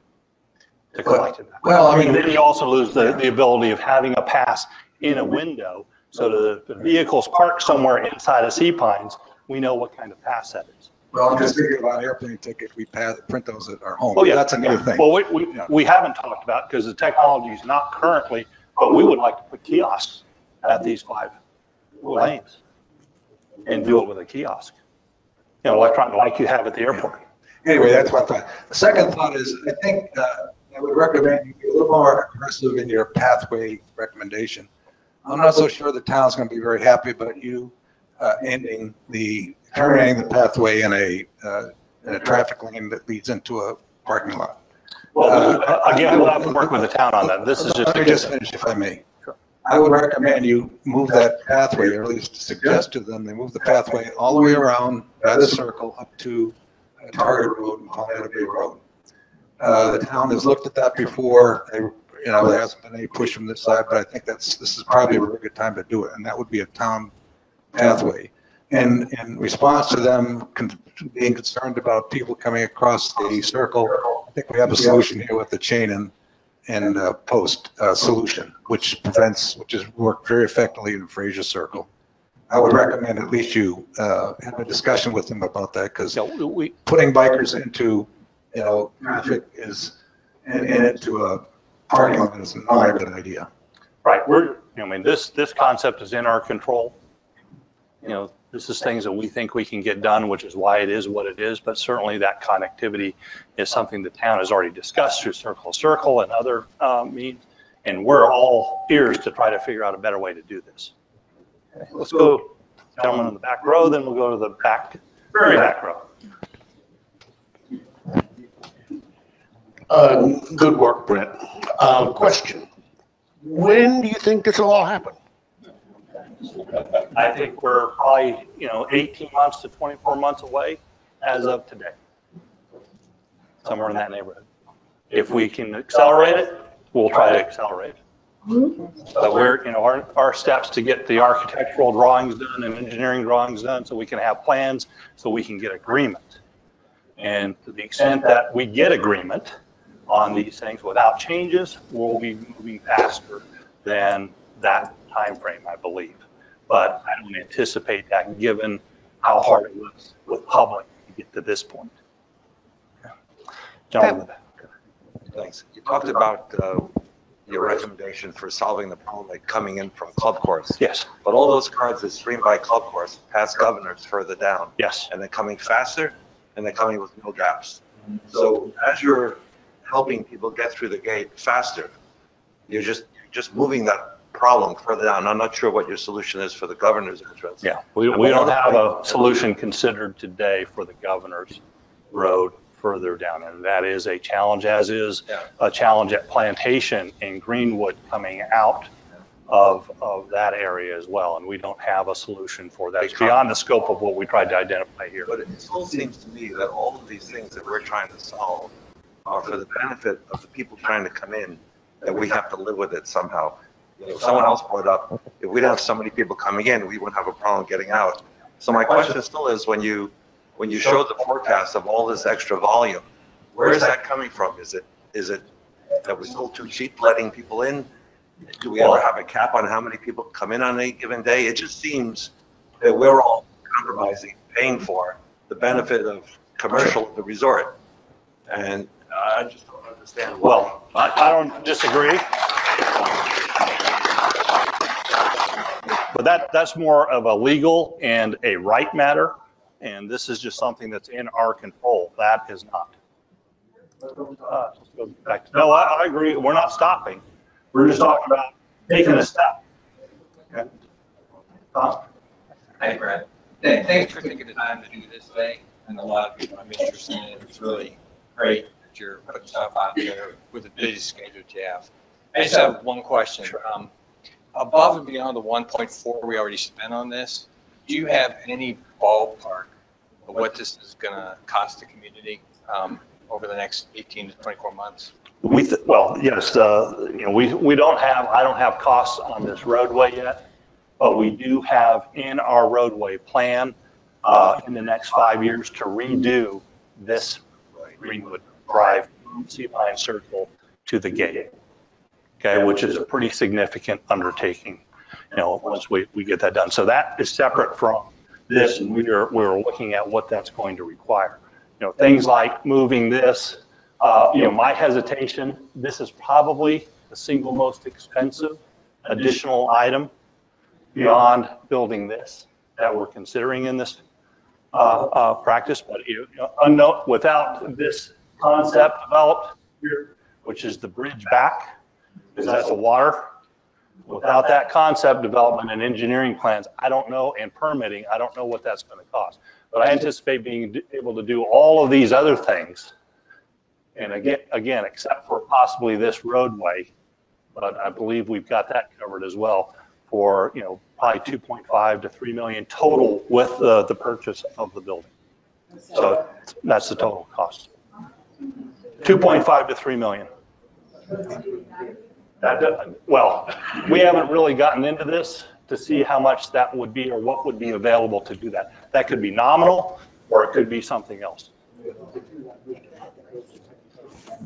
to collect it back. Well, I mean, then you also lose the ability of having a pass in a window, so the vehicle's parked somewhere inside of Sea Pines, we know what kind of pass that is. Well, I'm just thinking about airplane tickets. We print those at our home. Oh, yeah. That's another thing. Well, we haven't talked about, because the technology is not currently, but we would like to put kiosks at these 5 lanes and do it with a kiosk. Electronic, like you have at the airport. Anyway, that's one thought. The second thought is, I think I would recommend you be a little more aggressive in your pathway recommendation. I'm not so sure the town's going to be very happy about you terminating the pathway in a in a traffic lane that leads into a parking lot. Well, again, we'll have to work with the town on that. This is just. Let me just finish, if I may. I would recommend you move that pathway, or at least suggest to them they move the pathway all the way around by the circle up to Target Road and Palmetto Bay Road. The town has looked at that before. There hasn't been any push from this side, but I think this is probably a really good time to do it, and that would be a town pathway. And in response to them being concerned about people coming across the circle, I think we have a solution here with the chain and post solution, which has worked very effectively in Fraser Circle. I would recommend at least you have a discussion with them about that, because putting bikers into traffic and into a parking lot is not a good idea. Right. This concept is in our control. This is things that we think we can get done, which is why it is what it is. But certainly that connectivity is something the town has already discussed through Circle and other means. And we're all ears to try to figure out a better way to do this. Okay, let's go, gentlemen in the back row, then we'll go to the very back row. Good work, Brent. Question. When do you think this will all happen? I think we're probably, 18 months to 24 months away as of today. Somewhere in that neighborhood. If we can accelerate it, we'll try to accelerate it. But our steps to get the architectural drawings done and engineering drawings done so we can have plans, so we can get agreement. And to the extent that we get agreement on these things without changes, we'll be moving faster than that time frame, I believe. But I don't anticipate that given how hard it was with public to get to this point. Gentlemen. Thanks. You talked about your recommendation for solving the problem like coming in from Club Course. Yes. But all those cars that stream by Club Course pass Governors further down. Yes. And they're coming faster, and they're coming with no gaps. So as you're helping people get through the gate faster, you're just moving that problem further down. I'm not sure what your solution is for the Governor's entrance. Yeah, we don't have a solution considered today for the Governor's Road further down, and that is a challenge, as is a challenge at Plantation in Greenwood coming out of that area as well, and we don't have a solution for that. It's beyond the scope of what we tried to identify here. But it still seems to me that all of these things that we're trying to solve are for the benefit of the people trying to come in, that we have to live with it somehow. Someone else brought up, if we don't have so many people coming in, we wouldn't have a problem getting out. So my question still is, when you showed the forecast of all this extra volume, where is that coming from? Is it that we're still too cheap letting people in? Do we ever have a cap on how many people come in on any given day? It just seems that we're all compromising, paying for the benefit of commercial at the resort. And I just don't understand why. Well, I don't disagree. But that's more of a legal and a right matter, and this is just something that's in our control. That is not. Let's go back to, no, I agree. We're not stopping. We're just talking about taking a step. Okay. Hey, Brad. Thanks for taking the time to do this today. And a lot of people I'm interested in. It's really great that you're putting stuff out there with the busy schedule you have. I just have one question. Above and beyond the 1.4 we already spent on this, do you have any ballpark of what this is going to cost the community over the next 18 to 24 months? Well, yes. We don't have. I don't have costs on this roadway yet, but we do have in our roadway plan in the next 5 years to redo this Greenwood Drive, Sea Pine Circle to the gate. Okay, which is a pretty significant undertaking, once we get that done. So that is separate from this, and we're looking at what that's going to require. Things like moving this, my hesitation, this is probably the single most expensive additional item beyond building this that we're considering in this practice. But without this concept developed here, which is the bridge back, because that's the water. Without that concept development and engineering plans, I don't know, and permitting, I don't know what that's going to cost. But I anticipate being able to do all of these other things. And again, except for possibly this roadway, but I believe we've got that covered as well for, probably 2.5 to 3 million total with the purchase of the building. So that's the total cost. 2.5 to 3 million. Well, we haven't really gotten into this to see how much that would be or what would be available to do that. That could be nominal or it could be something else.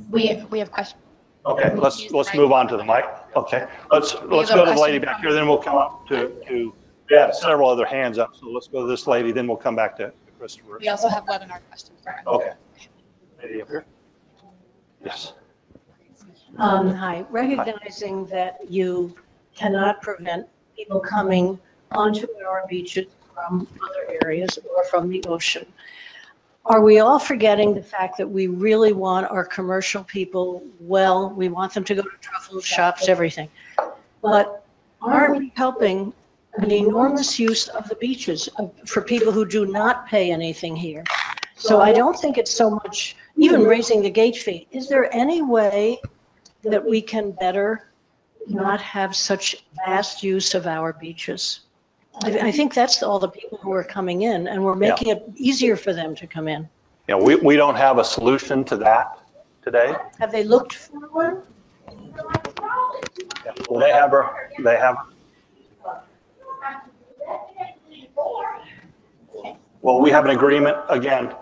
We have questions. Okay, let's move on to the mic. Okay, let's go to the lady back here, then we'll come up to we have several other hands up, so let's go to this lady, then we'll come back to Christopher. We also have webinar questions. Okay. Lady up here. Yes. Hi. Recognizing that you cannot prevent people coming onto our beaches from other areas or from the ocean, are we all forgetting the fact that we really want our commercial people well? We want them to go to truffle shops, everything. But aren't we helping an enormous use of the beaches for people who do not pay anything here? So I don't think it's so much even raising the gate fee. Is there any way that we can better not have such vast use of our beaches? I think that's all the people who are coming in, and we're making it easier for them to come in. We don't have a solution to that today. Have they looked for one? Yeah. Well, they have her. Well, we have an agreement. Again,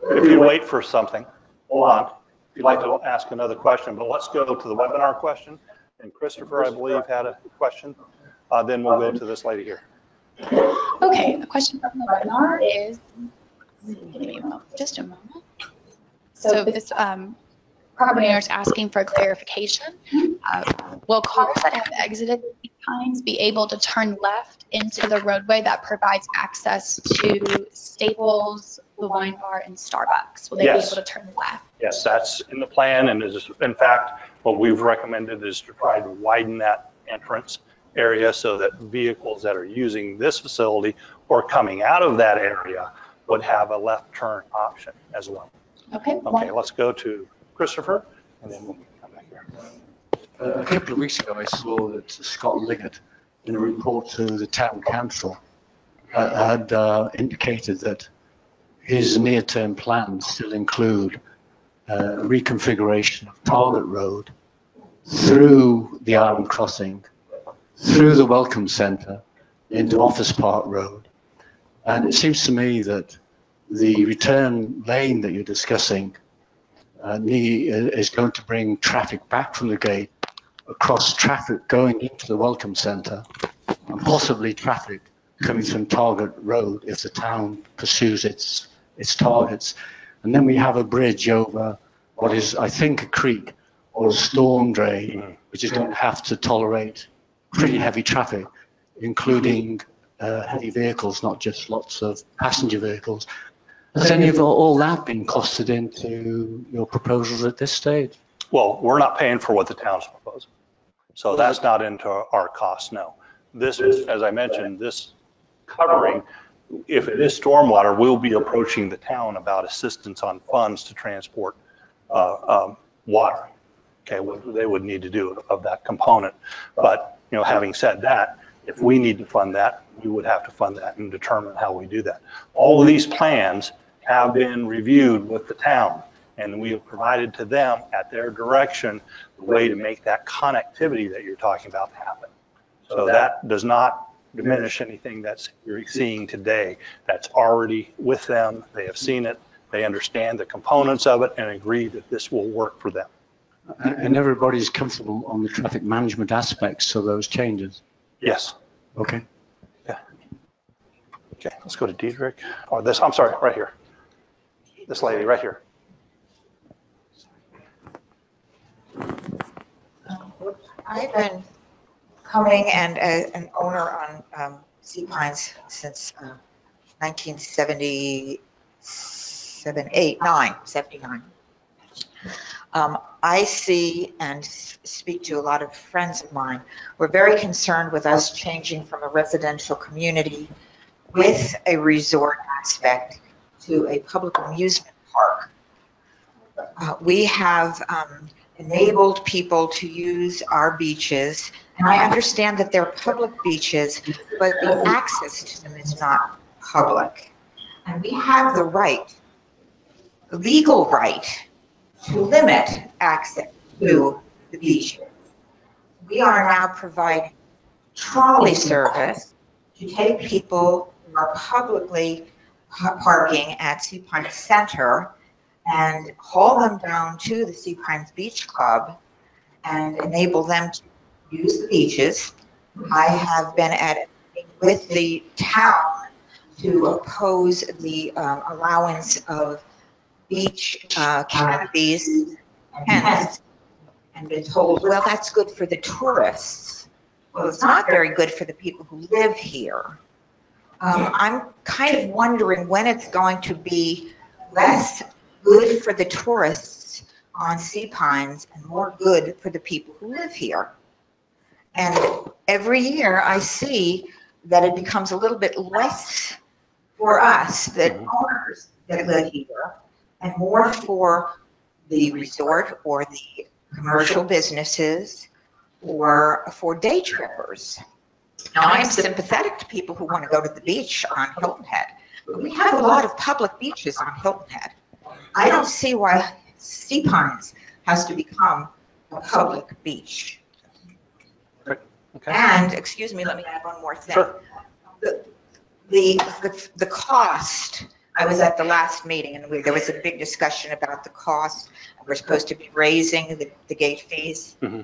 if you wait for something, hold on. If you'd like to ask another question, but let's go to the webinar question. And Christopher, I believe, had a question. Then we'll go to this lady here. Okay, the question from the webinar is, just a moment. So this property owner is asking for clarification. Will cars that have exited the pines be able to turn left into the roadway that provides access to Staples, the wine bar, and Starbucks? Will they be able to turn left? Yes, that's in the plan, and is in fact what we've recommended is to try to widen that entrance area so that vehicles that are using this facility or coming out of that area would have a left turn option as well. Okay. Okay, let's go to Christopher, and then we'll come back here. A couple of weeks ago, I saw that Scott Liggett, in a report to the town council, had indicated that his near-term plans still include reconfiguration of Target Road through the Island Crossing, through the Welcome Centre into Office Park Road. And it seems to me that the return lane that you're discussing is going to bring traffic back from the gate, across traffic going into the Welcome Centre, and possibly traffic coming from Target Road if the town pursues its targets. And then we have a bridge over what is, I think, a creek or a storm drain, which is going to have to tolerate pretty heavy traffic, including heavy vehicles, not just lots of passenger vehicles. Has any of all that been costed into your proposals at this stage? Well, we're not paying for what the town's proposing. So that's not into our cost, no. This is, as I mentioned, this covering, if it is stormwater, we'll be approaching the town about assistance on funds to transport water. Okay, what they would need to do of that component. But, having said that, if we need to fund that, we would have to fund that and determine how we do that. All of these plans have been reviewed with the town, and we have provided to them at their direction the way to make that connectivity that you're talking about happen. So that does not diminish anything that you're seeing today. That's already with them. They have seen it. They understand the components of it and agree that this will work for them. And everybody's comfortable on the traffic management aspects of those changes? Yes. Okay. Yeah. Okay, let's go to Diedrich. Or this, I'm sorry, right here. This lady right here. I've been coming and an owner on Sea Pines since 1977, 8, 9, 79. I see and speak to a lot of friends of mine. We're very concerned with us changing from a residential community with a resort aspect to a public amusement park. We have enabled people to use our beaches, and I understand that they're public beaches, but the access to them is not public. And we have the right, the legal right, to limit access to the beaches. We are now providing trolley service to take people who are publicly parking at Sea Pines Center and haul them down to the Sea Pines Beach Club and enable them to use the beaches. I have been at it with the town to oppose the allowance of beach canopies, tents, and been told, well, that's good for the tourists. Well, it's not very good for the people who live here. I'm kind of wondering when it's going to be less good for the tourists on Sea Pines and more good for the people who live here. And every year I see that it becomes a little bit less for us, the owners that live here, and more for the resort or the commercial businesses or for day trippers. Now, I'm sympathetic to people who want to go to the beach on Hilton Head, but we have a lot of public beaches on Hilton Head. I don't see why Sea Pines has to become a public beach. Okay. And, excuse me, let me add one more thing. Sure. The cost, I was at the last meeting and there was a big discussion about the cost. We're supposed to be raising the gate fees. Mm-hmm.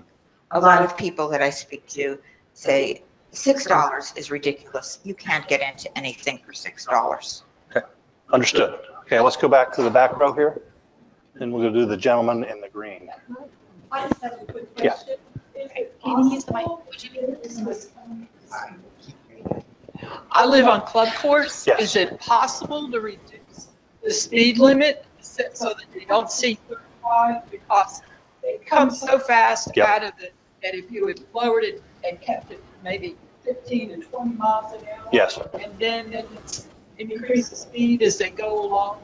A lot of people that I speak to say $6 is ridiculous. You can't get into anything for $6. Okay, understood. Okay, let's go back to the back row here, and we'll do the gentleman in the green. I just have a quick Yeah. question. Can you use the mic? Would you be able to? I live on Club Course. Yes. Is it possible to reduce the speed limit so that you don't see 35? Because it comes so fast Yep. out of it that if you had lowered it and kept it maybe 15 and 20 miles an hour. Yes. And then increase the speed as they go along.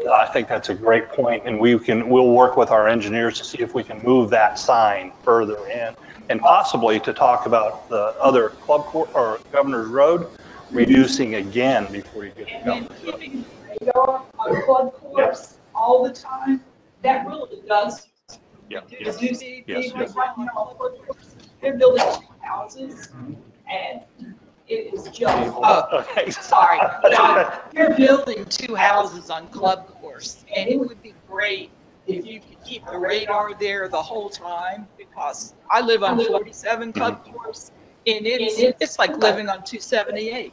I think that's a great point, and we'll work with our engineers to see if we can move that sign further in, and possibly to talk about the other Club Court or Governor's Road, reducing again before you get to And Governor's Road. keeping the radar on Club Course all the time, that really does reduce speed. Yes. Right now on Club Course, they're building houses, and it is just, Okay. sorry. You're building 2 houses on Club Course, and it would be great if you could keep the radar there the whole time, because I live on 47 Club Course, and it's like living on 278.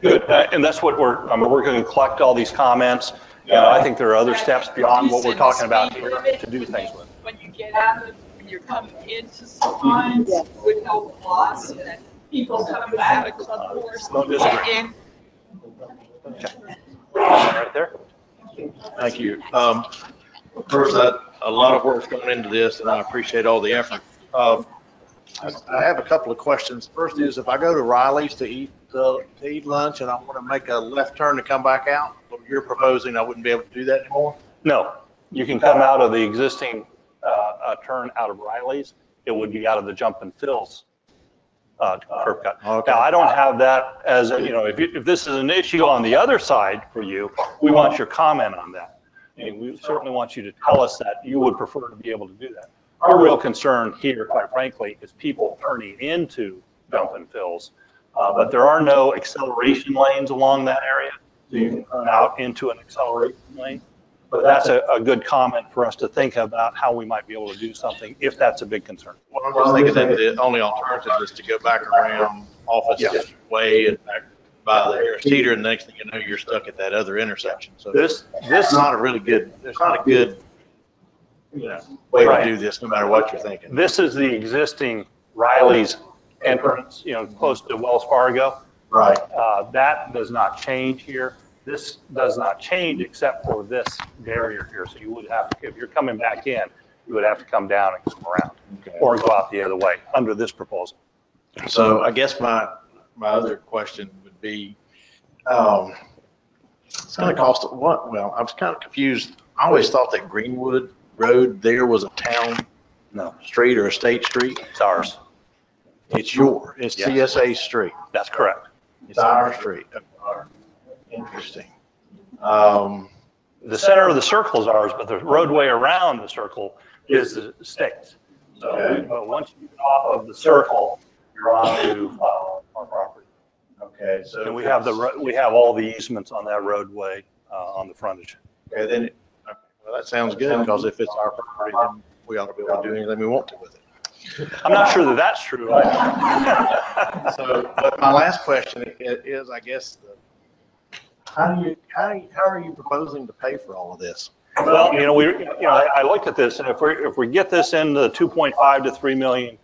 Good, and that's what we're going to collect all these comments. I think there are other steps beyond what we're talking about here to do things with. When you get out of, when you're coming into Sea Pines, would help a lot, so that people coming out of Club Course. Don't disagree. And Right there. Thank you. First, a lot of work's going into this, and I appreciate all the effort. I have a couple of questions. First is, if I go to Riley's to eat lunch and I want to make a left turn to come back out, what you're proposing, I wouldn't be able to do that anymore? No, you can come out of the existing turn out of Riley's. It would be out of the jump and fills curb cut. Okay. Now, I don't have that as, if this is an issue on the other side for you, we want your comment on that. And we certainly want you to tell us that you would prefer to be able to do that. Our real concern here, quite frankly, is people turning into jump and fills. But there are no acceleration lanes along that area, so you can turn out into an acceleration lane. But that's a good comment for us to think about how we might be able to do something if that's a big concern. Well, I'm just thinking that the only alternative is to go back around Office Way and back by the Harris Teeter, and the next thing you know, you're stuck at that other intersection. So this is not a really good, there's not a good way to do this, no matter what you're thinking. This is the existing Riley's entrance, close to Wells Fargo. Right. That does not change here. This does not change except for this barrier here. So you would have to, if you're coming back in, you would have to come down and come around, or go out the other way under this proposal. So I guess my other question would be, It's going to cost what? Well, I was kind of confused. I always thought that Greenwood Road there was a town street or a state street. It's ours. It's it's Yes. CSA street. That's correct. It's our street. Interesting. The center of the circle is ours, but the roadway around the circle is the state's. So but once you get off of the circle, you're onto our property. Okay, so And we have all the easements on that roadway on the frontage. Okay, then well, that sounds good, because if it's our property, then we ought to be able to do anything we want to with it. I'm not sure that that's true. So, but my last question is, I guess, how are you proposing to pay for all of this? Well, I looked at this, and if we get this in the 2.5 to $3 million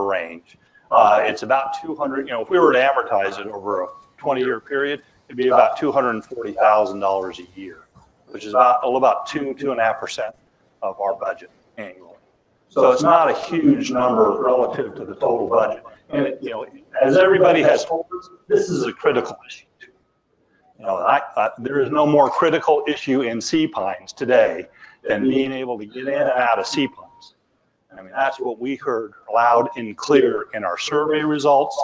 range, it's about 200. If we were to amortize it over a 20-year period, it'd be about $240,000 a year, which is about 2.5% of our budget annually. So it's not a huge number relative to the total budget. And as everybody has told us, this is a critical issue. There is no more critical issue in sea pines today than being able to get in and out of sea pines. I mean, that's what we heard loud and clear in our survey results,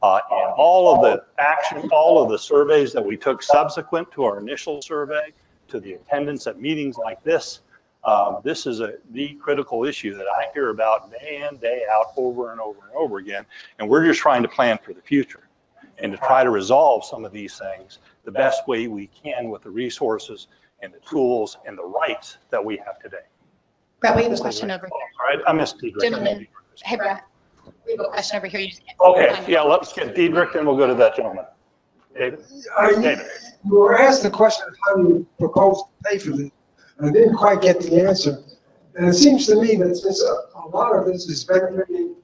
and all of the surveys that we took subsequent to our initial survey, to the attendance at meetings like this. This is the critical issue that I hear about day in, day out, over and over and over again, and we're just trying to plan for the future and to try to resolve some of these things the best way we can with the resources and the tools and the rights that we have today. Brett, we have a question over here. All right, I missed Diedrich. Gentlemen, hey Brett, we have a question over here. You just Okay, yeah, let's get Diedrich, then we'll go to that gentleman. David? David. You were asked the question of how you propose to pay for this. I didn't quite get the answer. And it seems to me that since a lot of this is benefiting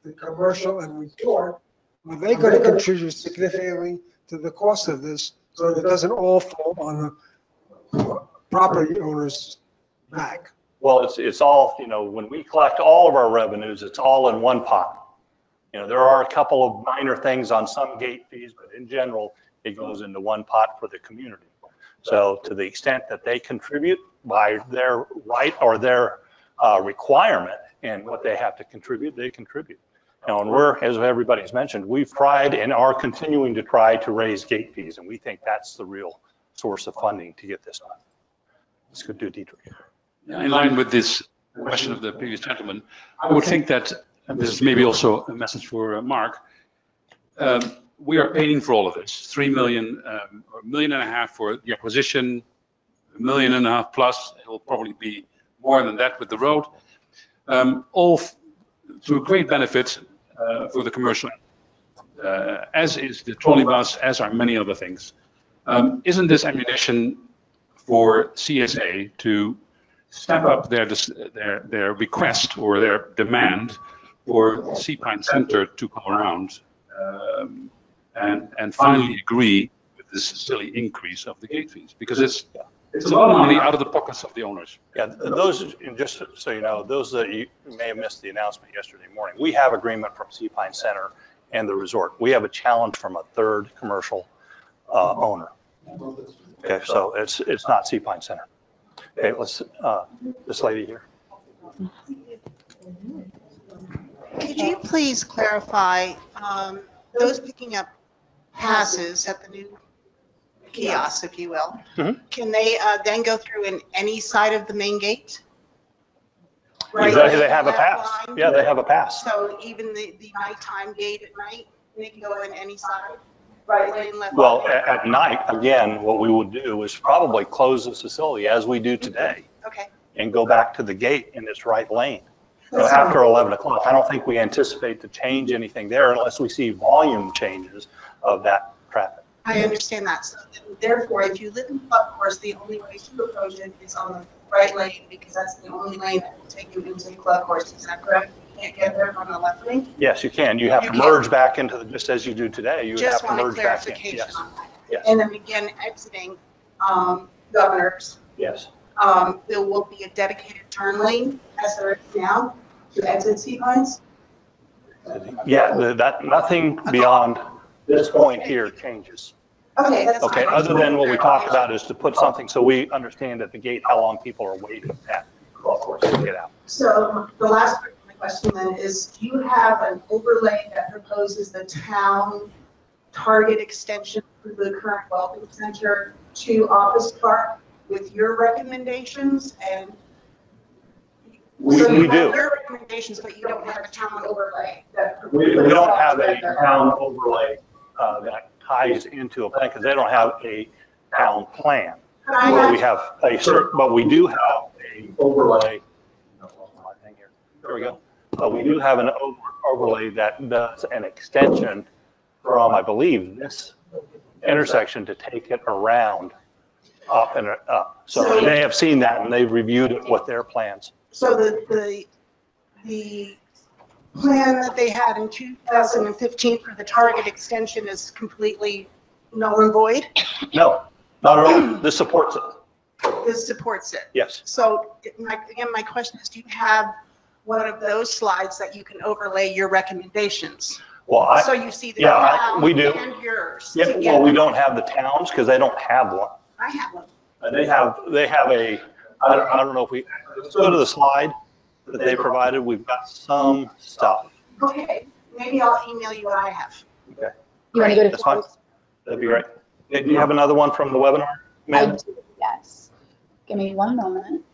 the commercial and resort, are they going to contribute significantly to the cost of this so that it doesn't all fall on the property owner's back? Well, it's all, when we collect all of our revenues, it's all in one pot. There are a couple of minor things on some gate fees, but in general, it goes into one pot for the community. So to the extent that they contribute by their right or their requirement and what they have to contribute, they contribute. And we're, as everybody's mentioned, we've tried and are continuing to try to raise gate fees, and we think that's the real source of funding to get this done. Let's go to Diedrich. In line with this question of the previous gentleman, I would think that, and this is maybe also a message for Mark, we are paying for all of this. 3 million, or $1.5 million for the acquisition, $1.5 million plus. It will probably be more than that with the road. All to a great benefit for the commercial, as is the trolley bus, as are many other things. Isn't this ammunition for CSA to step up their request or their demand for Sea Pine Center to come around and finally agree with this silly increase of the gate fees? Because it's a lot of money out of the pockets of the owners. Yeah, those, just so you know, those that you may have missed the announcement yesterday morning, we have agreement from Sea Pine Center and the resort. We have a challenge from a third commercial owner. Okay, so it's not Sea Pine Center. Okay, let's, this lady here. Could you please clarify, those picking up passes at the new kiosk, if you will, can they then go through in any side of the main gate? Right. Exactly, they have a pass. Yeah, they have a pass. So even the nighttime gate at night, they can go in any side? Right lane, left Well, lane? at night, again, what we would do is probably close the facility as we do today. Okay. And go back to the gate in its right lane. So after 11 o'clock, I don't think we anticipate to change anything there unless we see volume changes of that traffic. I understand that. So therefore, if you live in Club Course, the only way to approach it is on the right lane because that's the only lane that will take you into the Club Course. Is that correct? You can't get there from the left lane? Yes, you can. You have to merge back into the, just as you do today. You Just have to want a merge back in. clarification Yes. on that. Yes. And then again, exiting Governor's, Yes. there will be a dedicated turn lane as there is now to exit Sea Pines? Yeah, that nothing beyond this point here changes. Okay, that's Okay, fine. other than what we talked about is to put something so we understand at the gate how long people are waiting at golf course to get out. So the last part of my question then is, do you have an overlay that proposes the town target extension for the current welcome center to Office Park with your recommendations? And We so you do. have your recommendations, but you don't have a town overlay. We don't have a town overlay that ties into a plan because they don't have a town plan. But we have but we do have a overlay. There we go. We do have an overlay that does an extension from, I believe, this intersection to take it around up and up. So they have seen that and they've reviewed it with their plans. So the plan that they had in 2015 for the target extension is completely null and void? No, not at all. This supports it. This supports it? Yes. So again, my question is, do you have one of those slides that you can overlay your recommendations? Well, so you see the town we do. And yours. Yeah, well, we don't have the towns because they don't have one. I have one. They have a, I don't know if we, let's go to the slide that they provided. We've got some stuff. Okay, maybe I'll email you what I have. Okay. You want to go to That's fine. That'd be great. Okay, do you have another one from the webinar, ma'am? I do, yes. Give me one moment.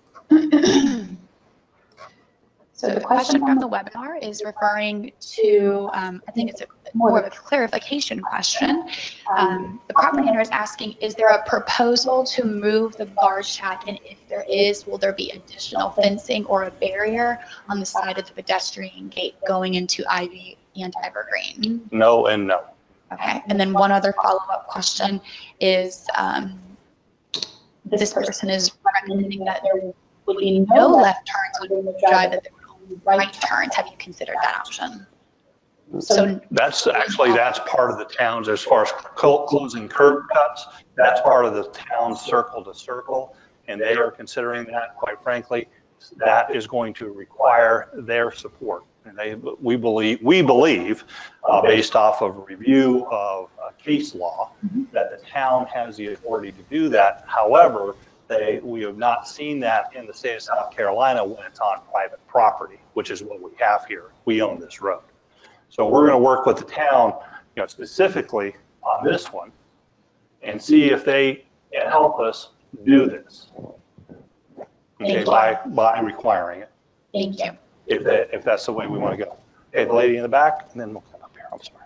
So the question from the webinar is referring to, I think it's more of a clarification question. The property owner is asking, is there a proposal to move the guard shack? And if there is, will there be additional fencing or a barrier on the side of the pedestrian gate going into Ivy and Evergreen? No and no. Okay, and then one other follow-up question is, this person is recommending that there would be no left turns within the drive, that there would only right turns. Have you considered that option? So that's part of the town's, as far as closing curb cuts, that's part of the town's circle to circle, and they are considering that, quite frankly, that is going to require their support. And we believe, based off of a review of case law, that the town has the authority to do that. However, we have not seen that in the state of South Carolina when it's on private property, which is what we have here. We own this road. So we're going to work with the town, specifically on this one, and see if they can help us do this. Okay, by requiring it. Thank you. If that's the way we want to go. Okay, the lady in the back, and then we'll come up here. I'm sorry.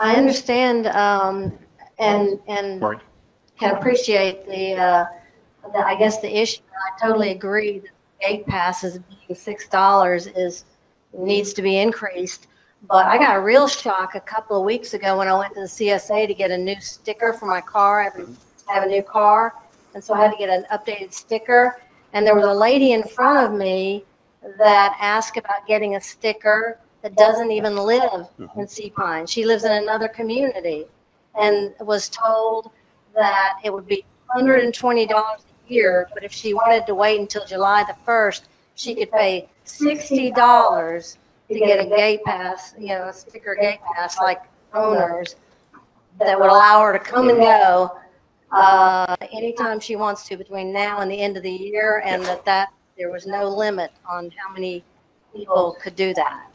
I understand and can appreciate I guess the issue. I totally agree that gate passes being $6 needs to be increased. But I got a real shock a couple of weeks ago when I went to the CSA to get a new sticker for my car. I have a new car, and so I had to get an updated sticker. And there was a lady in front of me that asked about getting a sticker that doesn't even live in Sea Pine. She lives in another community and was told that it would be $120 a year, but if she wanted to wait until July the 1st, she could pay $60 to get a gate pass, a sticker gate pass like owners that would allow her to come and go anytime she wants to between now and the end of the year, and that there was no limit on how many people could do that.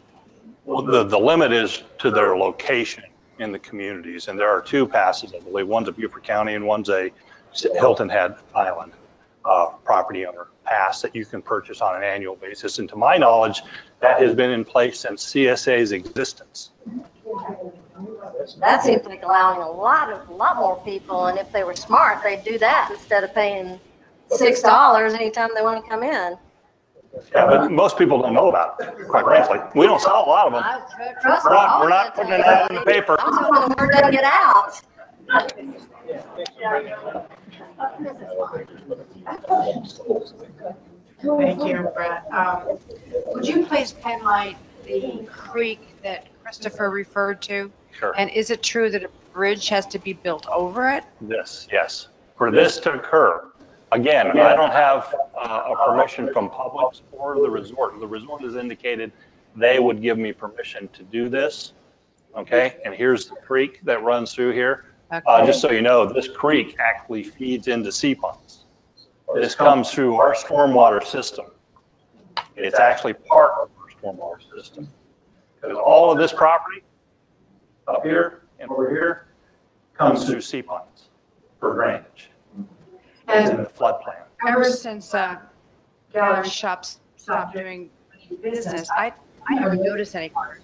Well, the limit is to their location in the communities, and there are two passes, I believe. One's a Beaufort County and one's a Hilton Head Island property owner pass that you can purchase on an annual basis. And to my knowledge, that has been in place since CSA's existence. That seems like allowing a lot more people, and if they were smart, they'd do that instead of paying $6 anytime they want to come in. Yeah, but most people don't know about it, quite frankly. We don't sell a lot of them. We're not putting it out in the paper. I'm hoping the word doesn't get out. Thank you, Brett. Would you please pinlight the creek that Christopher referred to? Sure. And is it true that a bridge has to be built over it? Yes. For this to occur, again, I don't have a permission from Publix or the resort. The resort has indicated they would give me permission to do this. Okay, and here's the creek that runs through here. Okay. Just so you know, this creek actually feeds into sea ponds. This comes through our stormwater system. It's actually part of our stormwater system. Because all of this property up here and over here comes through sea ponds for drainage. It's in the floodplain. Ever since gallery shops stopped doing business, I never noticed any parking.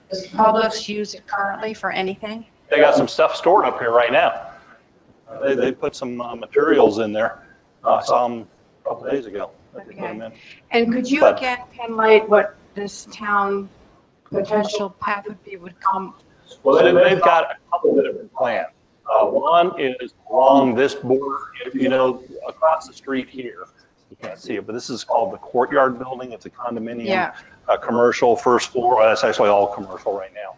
Does Publix use it currently for anything? They got some stuff stored up here right now. They put some materials in there. I saw them a couple days ago. That they put them in. And could you again highlight what this town potential path would come? Well, they've got a couple of different plans. One is along this border, if you know, across the street here. You can't see it, but this is called the Courtyard Building. It's a condominium, commercial, first floor. Well, that's actually all commercial right now.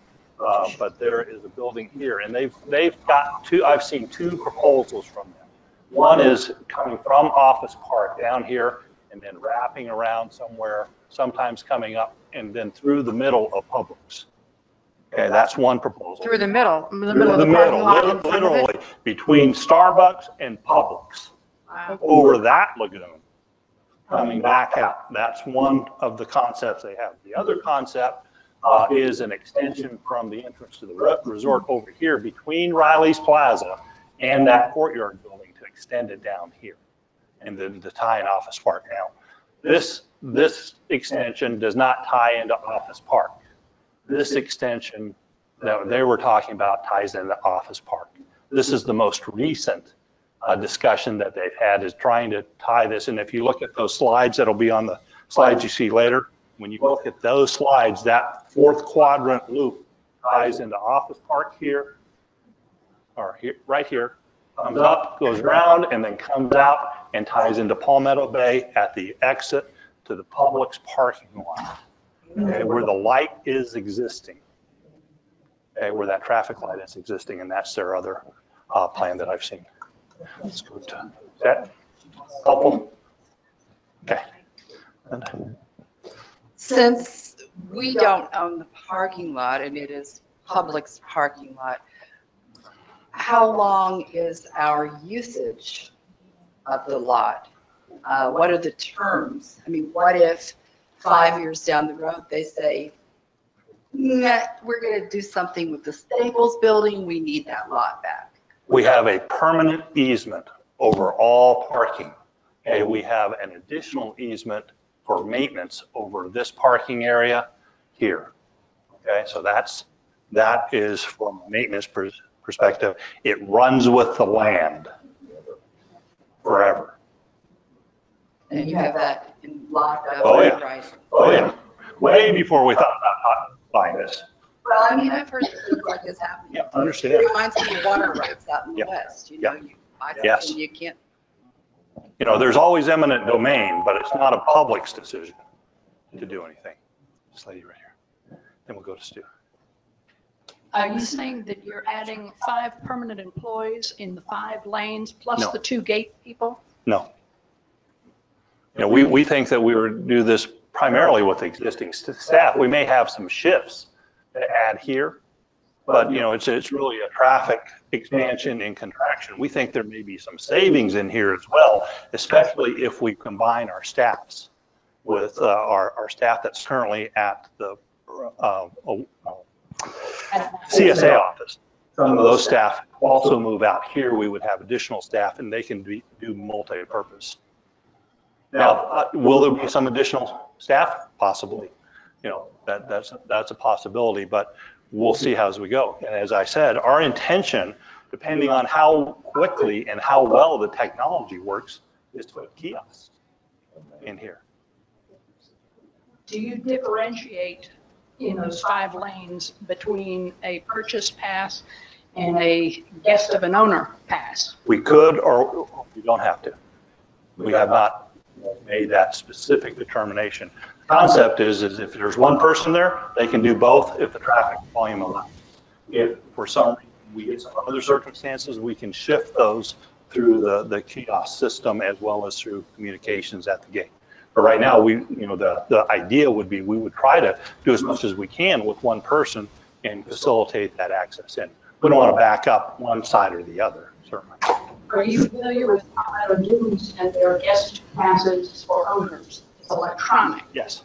But there is a building here, and they've got two. I've seen two proposals from them. One is coming from Office Park down here, and then wrapping around somewhere, sometimes coming up, and then through the middle of Publix. Okay, that's one proposal. Through the middle of the middle, literally between Starbucks and Publix, over that lagoon, coming back out. That's one of the concepts they have. The other concept is an extension from the entrance to the resort over here between Riley's Plaza and that Courtyard Building to extend it down here, and then to tie in Office Park. Now, this extension does not tie into Office Park. This extension that they were talking about ties into Office Park. This is the most recent discussion that they've had, is trying to tie this. And if you look at those slides, that'll be on the slides you see later. When you look at those slides, that fourth quadrant loop ties into Office Park here, or here, right here, comes up, goes around, and then comes out and ties into Palmetto Bay at the exit to the Publix parking lot. Okay, where the light is existing, okay, where that traffic light is existing, and that's their other plan that I've seen. Let's go to that. Helpful? Okay. Since we don't own the parking lot and it is Publix's parking lot, how long is our usage of the lot? What are the terms? I mean, what if 5 years down the road they say, nah, we're going to do something with the Staples building, we need that lot back? We have a permanent easement over all parking. Okay, we have an additional easement for maintenance over this parking area here. Okay, so that is from a maintenance perspective. It runs with the land forever. And you have that locked up. Oh yeah. Right? Oh yeah. Way before we thought about buying this. Well, I mean, I've heard things like this happen. Yeah, understand. It reminds me of water rights out in the West. You know, you buy something you can't. You know, there's always eminent domain, but it's not a Publix decision to do anything. This lady right here. Then we'll go to Stu. Are you saying that you're adding 5 permanent employees in the 5 lanes plus the 2 gate people? No. You know, we think that we would do this primarily with existing staff. We may have some shifts to add here, but you know, it's really a traffic expansion and contraction. We think there may be some savings in here as well, especially if we combine our staffs with our staff that's currently at the CSA office. Some of those staff also move out here. We would have additional staff, and they can do multi-purpose. Now, will there be some additional staff? Possibly. You know, that's a possibility, but we'll see how as we go. And as I said, our intention, depending on how quickly and how well the technology works, is to put kiosks in here. Do you differentiate in those 5 lanes between a purchase pass and a guest of an owner pass? We could, or we don't have to. We have not made that specific determination. The concept is if there's one person there, they can do both if the traffic volume allows. If for some reason we get some other circumstances, we can shift those through the kiosk system as well as through communications at the gate. But right now, the idea would be we would try to do as much as we can with one person and facilitate that access in. we don't want to back up one side or the other, certainly. Are you familiar with Palmetto Dunes and their guest passes for owners? It's electronic. Yes.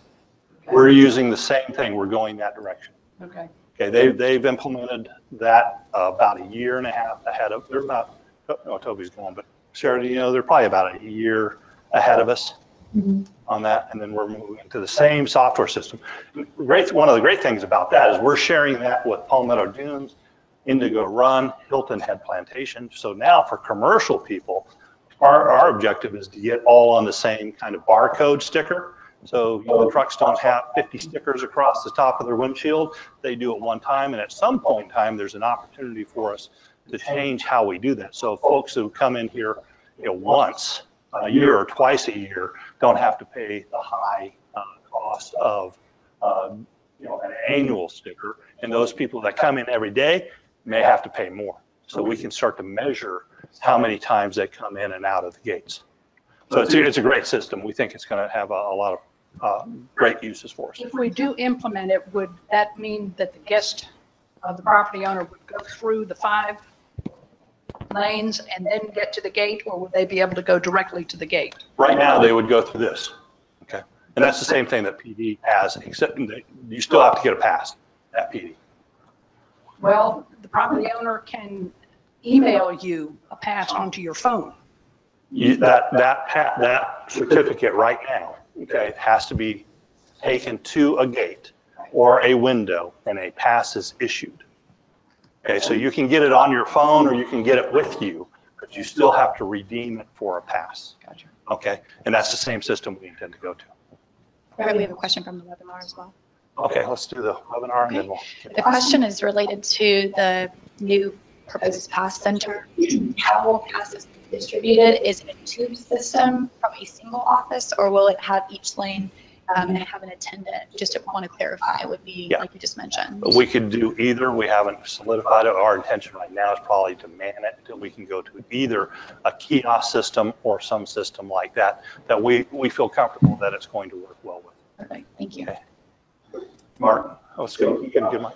We're using the same thing. We're going that direction. Okay. Okay, they've implemented that about a year and a half ahead of, they're about, oh, Toby's gone, but Sarah, you know, they're probably about a year ahead of us on that, and then we're moving to the same software system. One of the great things about that is we're sharing that with Palmetto Dunes, Indigo Run, Hilton Head Plantation. So now for commercial people, our objective is to get all on the same kind of barcode sticker. So you know, the trucks don't have 50 stickers across the top of their windshield. They do it one time, and at some point in time, there's an opportunity for us to change how we do that. So folks who come in here, you know, once a year or twice a year don't have to pay the high cost of you know, an annual sticker, and those people that come in every day may have to pay more. So we can start to measure how many times they come in and out of the gates. So it's a great system. We think it's going to have a lot of great uses for us. If we do implement it, would that mean that the guest of the property owner would go through the 5 lanes and then get to the gate, or would they be able to go directly to the gate? Right now, they would go through this. Okay, and that's the same thing that PD has, except you still have to get a pass at PD. Well, the property owner can email you a pass onto your phone. That certificate right now, okay, has to be taken to a gate or a window, and a pass is issued. Okay, so you can get it on your phone or you can get it with you, but you still have to redeem it for a pass. Gotcha. Okay, and that's the same system we intend to go to. Right, we have a question from the webinar as well. Okay, let's do the webinar and then we'll get The question is related to the new proposed pass center. How will passes be distributed? Is it a tube system from a single office, or will it have each lane and have an attendant? Just to want to clarify, it would be like you just mentioned. We could do either. We haven't solidified it. Our intention right now is probably to man it until we can go to either a kiosk system or some system like that, that we feel comfortable that it's going to work well with. Perfect. Thank you. Okay. Mark, let's go. You can get mine.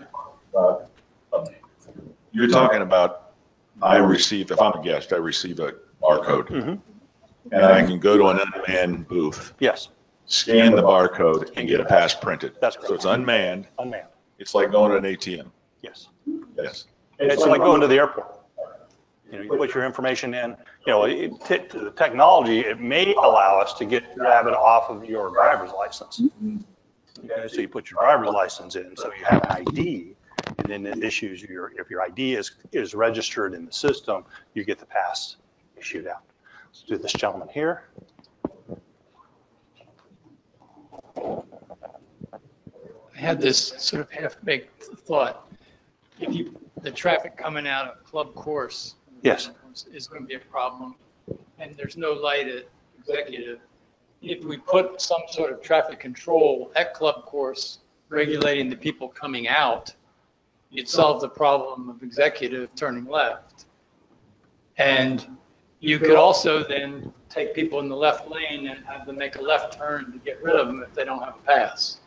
You're talking about, if I'm a guest, I receive a barcode. And I can go to an unmanned booth. Yes. Scan the barcode and get a pass printed. That's correct. So it's unmanned. Unmanned. It's like going to an ATM. Yes. Yes. It's like going to the airport. You know, you put your information in. You know, the technology, it may allow us to grab it off of your driver's license. Okay, so you put your driver's license in, so you have an ID, and then it issues if your ID is registered in the system, you get the pass issued out. Let's do this gentleman here. I had this sort of half-baked thought. If the traffic coming out of Club Course Yes. is going to be a problem, and there's no light at Executive, if we put some sort of traffic control at Club Course regulating the people coming out, you'd solve the problem of Executive turning left. And you could also then take people in the left lane and have them make a left turn to get rid of them if they don't have a pass.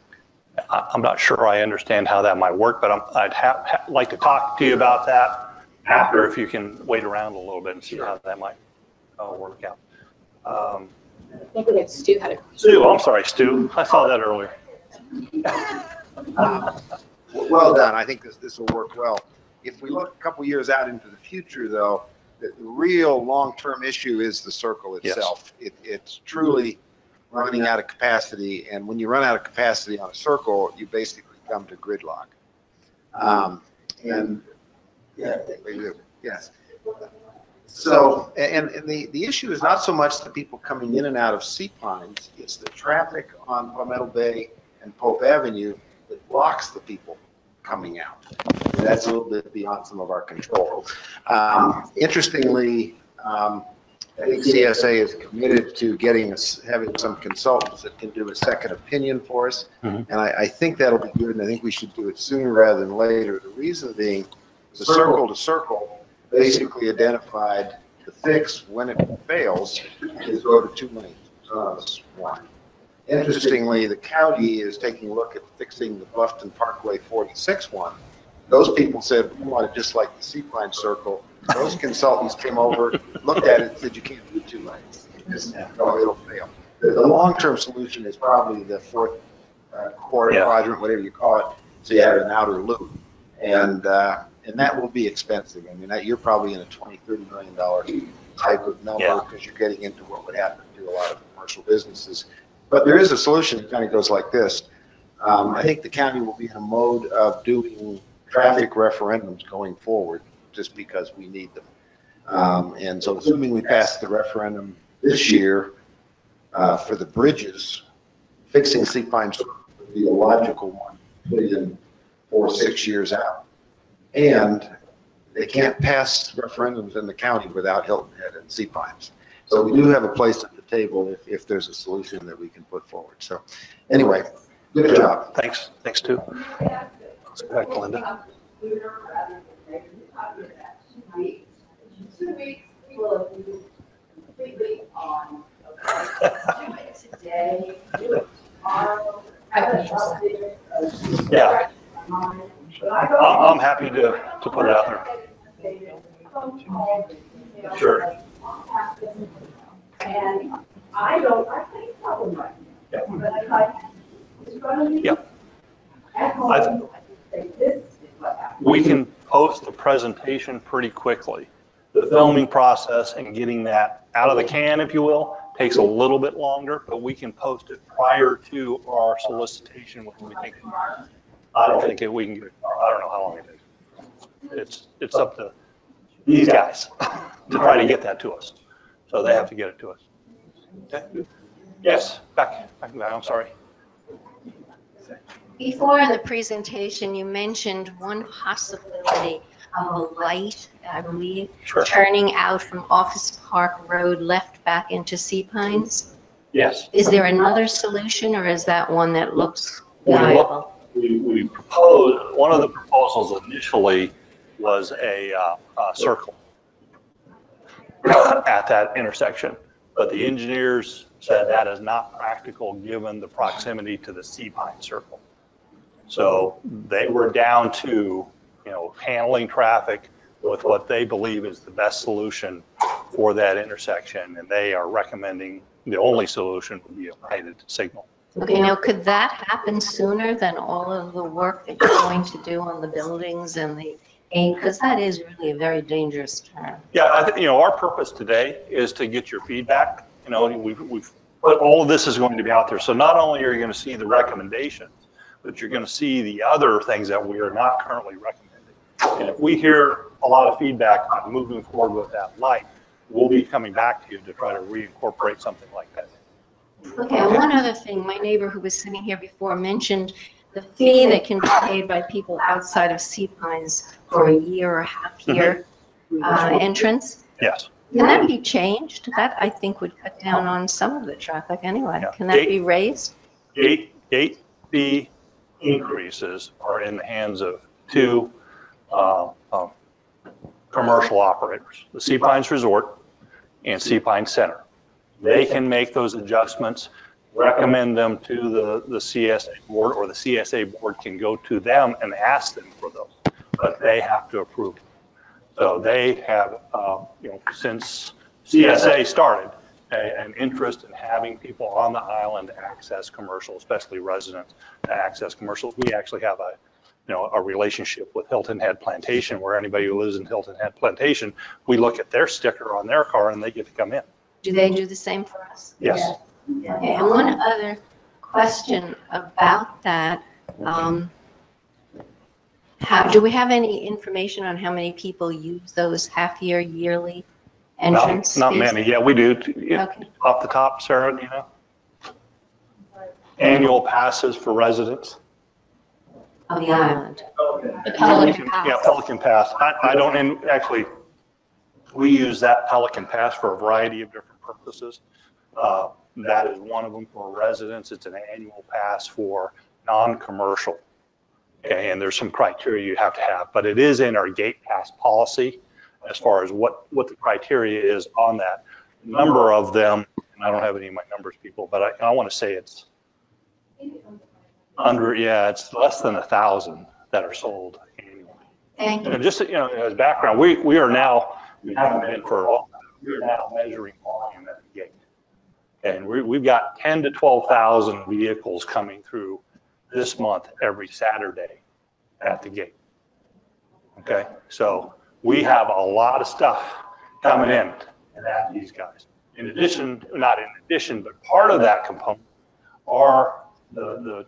I'm not sure I understand how that might work, but I'd like to talk to you about that after, if you can wait around a little bit and see how that might work out. I think we had Stu had a question. Stu, I'm sorry, Stu. I saw that earlier. Well done. I think this will work well. If we look a couple years out into the future, though, the real long-term issue is the circle itself. Yes. It's truly running out of capacity, and when you run out of capacity on a circle, you basically come to gridlock. Yes. So, and the issue is not so much the people coming in and out of Sea Pines, it's the traffic on Palmetto Bay and Pope Avenue that blocks the people coming out. And that's a little bit beyond some of our control. Interestingly, I think CSA is committed to having some consultants that can do a second opinion for us. And I think that'll be good, and I think we should do it sooner rather than later. The reason being, the circle to circle basically identified the fix when it fails is go to 2 lanes, one. Interestingly, the county is taking a look at fixing the Bluffton Parkway 46 one, Those people said, we want it just like the Seapine Circle. Those consultants came over, looked at it, and said, you can't do 2 lanes. It'll fail. The long-term solution is probably the fourth quadrant, whatever you call it, so you have an outer loop. And that will be expensive. I mean, you're probably in a $20, $30 million type of number because you're getting into what would happen to a lot of commercial businesses. But there is a solution that kind of goes like this. I think the county will be in a mode of doing traffic referendums going forward just because we need them. And so assuming we pass the referendum this year for the bridges, fixing Seapine would be a logical one to put in 4 or 6 years out. And they can't pass referendums in the county without Hilton Head and Seapines. So we do have a place at the table if there's a solution that we can put forward. So anyway, good job. Thanks. Thanks, too. Let's go back to Linda. 2 weeks, we will do completely on. Do it today, do it tomorrow. Yeah. I'm happy to put it out there. Sure. And I think problem right now. But I like, it's going to be. Yep. At home, I can say this is what happened. We can post the presentation pretty quickly. The filming process and getting that out of the can, if you will, takes a little bit longer, but we can post it prior to our solicitation when we think. I don't think we can get it. I don't know how long it is. It's up to these guys to try to get that to us. So they have to get it to us. Okay. Yes, back. I'm sorry. Before in the presentation, you mentioned one possibility of a light, I believe, turning out from Office Park Road left back into Seapines. Yes. Is there another solution, or is that one that looks viable? We proposed, one of the proposals initially was a circle at that intersection, but the engineers said that is not practical given the proximity to the Seapine Circle. So they were down to, handling traffic with what they believe is the best solution for that intersection, and they are recommending the only solution would be a lighted signal. Okay, now could that happen sooner than all of the work that you're going to do on the buildings and the gate? Because that is really a very dangerous turn. Yeah, I think, our purpose today is to get your feedback. We've put all of this is going to be out there. So not only are you going to see the recommendations, but you're going to see the other things that we are not currently recommending. And if we hear a lot of feedback on moving forward with that light, we'll be coming back to you to try to reincorporate something like that. Okay, and one other thing, my neighbor who was sitting here before mentioned the fee that can be paid by people outside of Seapines for a year or half-year entrance. Yes. Can that be changed? That, I think, would cut down on some of the traffic anyway. Yeah. Can that be raised? Gate fee increases are in the hands of two commercial operators, the Seapines Resort and Seapines Center. They can make those adjustments, recommend them to the CSA board, or the CSA board can go to them and ask them for those, but they have to approve. So they have, since CSA started, an interest in having people on the island access commercial, especially residents to access commercials. We actually have a relationship with Hilton Head Plantation, where anybody who lives in Hilton Head Plantation, we look at their sticker on their car and they get to come in. Do they do the same for us? Yes. Okay, and one other question about that. Do we have any information on how many people use those half-year, yearly entrance Not fees? many. Yeah, we do. Okay. Off the top, Sarah, do you know? Annual passes for residents. Of the island. The Pelican Pass. Yeah, Pelican Pass. I don't, and actually, we use that Pelican Pass for a variety of different purposes. That is one of them for residents. It's an annual pass for non-commercial. Okay, and there's some criteria you have to have, but it is in our gate pass policy as far as what the criteria is on that. A number of them, and I don't have any of my numbers, people, but I want to say it's it's less than 1,000 that are sold annually. Thank you. And just, as background, we are now, we haven't been for a long time, we are now measuring volume at the gate. And we've got 10 to 12,000 vehicles coming through this month every Saturday at the gate. Okay, so we have a lot of stuff coming in at these guys. In addition, not in addition, but part of that component are the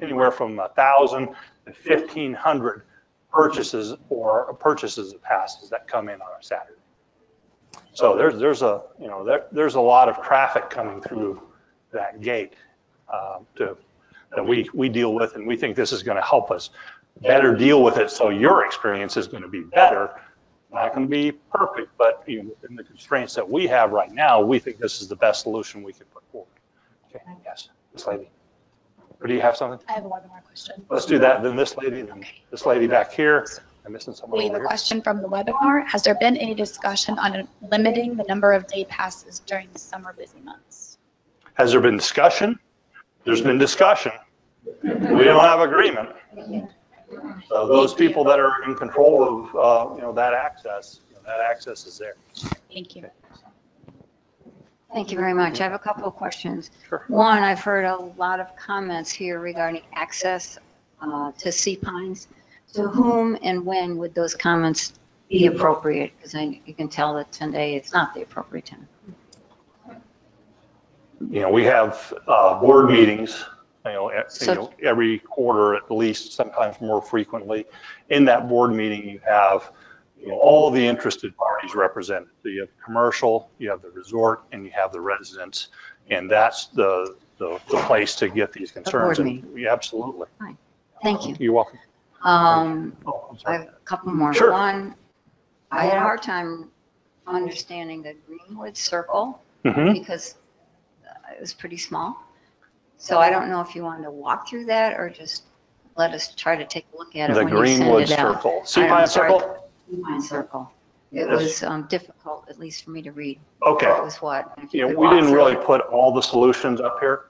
anywhere from 1,000 to 1,500 purchases of passes that come in on a Saturday. So there's a lot of traffic coming through that gate that we deal with, and we think this is going to help us better deal with it. So your experience is going to be better. Not going to be perfect, but within the constraints that we have right now, we think this is the best solution we can put forward. Okay. Yes, this lady. Or do you have something? I have a webinar question. Let's do that. Then this lady, then this lady back here. I'm missing someone We have over a here. question from the webinar. Has there been any discussion on limiting the number of day passes during the summer busy months? Has there been discussion? There's been discussion. We don't have agreement. So those people that are in control of that access is there. Thank you. Thank you very much. I have a couple of questions. Sure. One, I've heard a lot of comments here regarding access to sea pines. To whom and when would those comments be appropriate? Because you can tell that today it's not the appropriate time. We have board meetings, every quarter at least, sometimes more frequently. In that board meeting, you have all the interested parties represented. So you have commercial, you have the resort, and you have the residents, and that's the place to get these concerns. Yeah, absolutely. Fine. Thank you. You're welcome. I have a couple more. Sure. One, I had a hard time understanding the Greenwood circle because it was pretty small. So I don't know if you wanted to walk through that or just let us try to take a look at it when you send it out. The Greenwood circle. Sea-Pine circle? Sea-Pine circle. It was difficult, at least for me to read. Okay. What was what. We didn't really put all the solutions up here.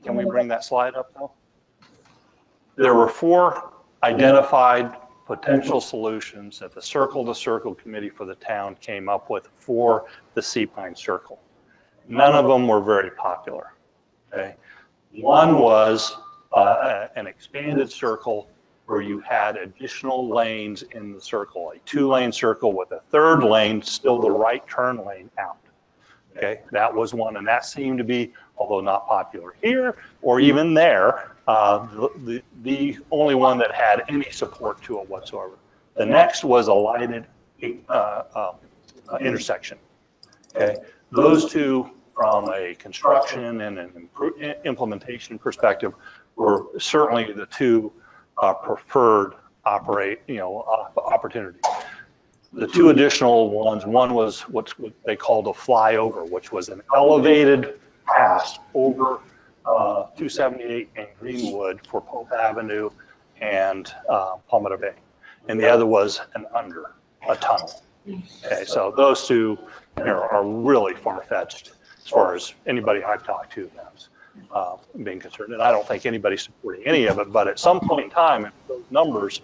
Can we bring that slide up though? There were 4 identified potential solutions that the Circle to Circle Committee for the town came up with for the Sea-Pine Circle. None of them were very popular. Okay. One was an expanded circle where you had additional lanes in the circle, a 2-lane circle with a 3rd lane, still the right turn lane out. Okay, that was one, and that seemed to be, although not popular here or even there, the only one that had any support to it whatsoever. The next was a lighted intersection. Okay, those two, from a construction and an implementation perspective, were certainly the 2 preferred opportunities. The 2 additional ones, one was what they called a flyover, which was an elevated pass over 278 and Greenwood for Pope Avenue and Palmetto Bay. And the other was an under, a tunnel. Okay, so those 2 are really far-fetched as far as anybody I've talked to has being concerned. And I don't think anybody's supporting any of it, but at some point in time, if those numbers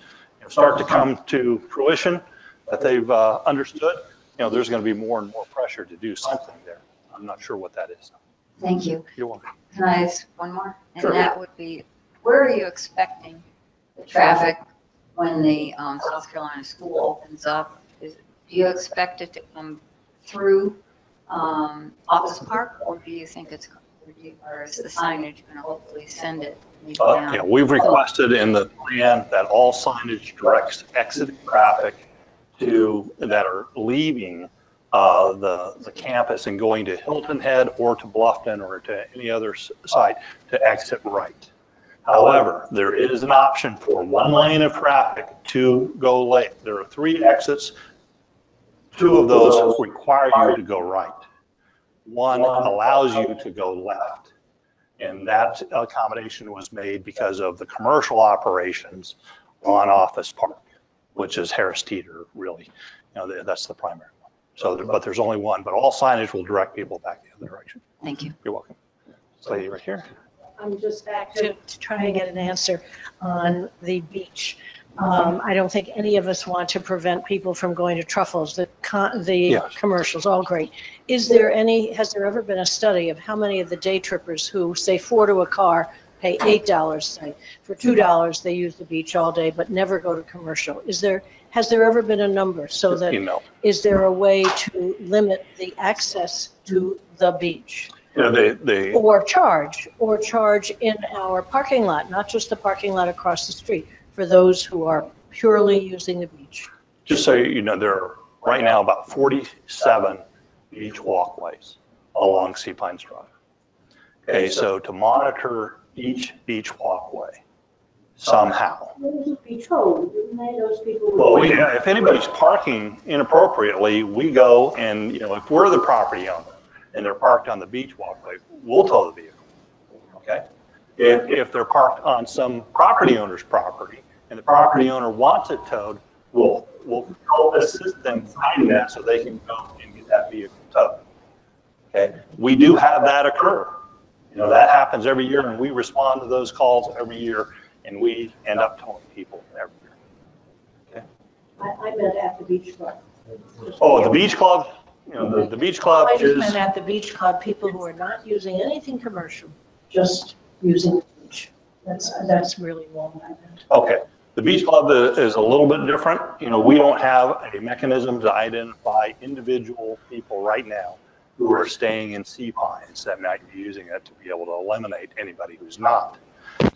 start to come to fruition, that they've understood, there's going to be more and more pressure to do something there. I'm not sure what that is. Thank you. You're welcome. Can I ask one more? And Sure. that would be, where are you expecting the traffic when the South Carolina school opens up? Do you expect it to come through Office Park, or do you think it's, or is the signage going to hopefully send it down? We've requested in the plan that all signage directs exiting traffic that are leaving the campus and going to Hilton Head or to Bluffton or to any other site to exit right. However, there is an option for 1 lane of traffic to go left. There are 3 exits. 2 of those require you to go right. 1 allows you to go left. And that accommodation was made because of the commercial operations on Office Park, which is Harris Teeter, really. That's the primary one. So, but there's only 1, but all signage will direct people back the other direction. Thank you. You're welcome. This lady right here. I'm just back to try to get an answer on the beach. I don't think any of us want to prevent people from going to Truffles. The Yes. commercials, all great. Has there ever been a study of how many of the day trippers who say $4 to a car pay $8, say, for $2 they use the beach all day but never go to commercial? Has there ever been a number so that, is there a way to limit the access to the beach? Or charge in our parking lot, not just the parking lot across the street, for those who are purely using the beach. Just so you know, there are right now about 47 beach walkways along Sea Pines Drive. Okay, so to monitor each beach walkway somehow. Those be told, wouldn't they? Those people. Well, if anybody's parking inappropriately, we go and, if we're the property owner and they're parked on the beach walkway, we'll tow the vehicle. Okay? If they're parked on some property owner's property and the property owner wants it towed, we'll help assist them finding that so they can go and get that vehicle towed. Okay? We do have that occur. That happens every year, and we respond to those calls every year, and we end up towing people every year. Okay? I meant at the beach club. Oh, the beach club? The beach club I just is. meant at the beach club, people who are not using anything commercial, just using the beach. That's really long. Okay. The beach club is a little bit different. We don't have a mechanism to identify individual people right now who are staying in Sea Pines that might be using it to be able to eliminate anybody who's not.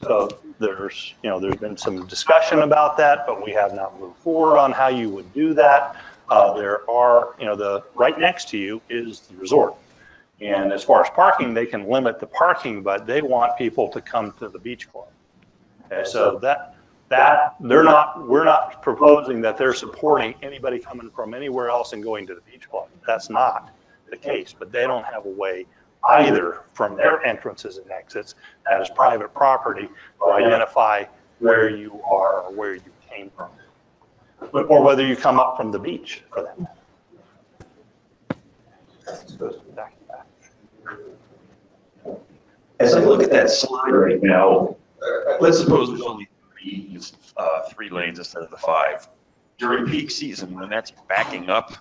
So there's been some discussion about that, but we have not moved forward on how you would do that. There are, right next to you is the resort. And as far as parking, they can limit the parking, but they want people to come to the beach club. Okay, so we're not proposing that they're supporting anybody coming from anywhere else and going to the beach club. That's not the case, but they don't have a way either from their entrances and exits as private property to identify where you are or where you came from, or whether you come up from the beach for that matter. As I look at that slide right now, let's suppose there's only three lanes instead of the 5. During peak season, when that's backing up,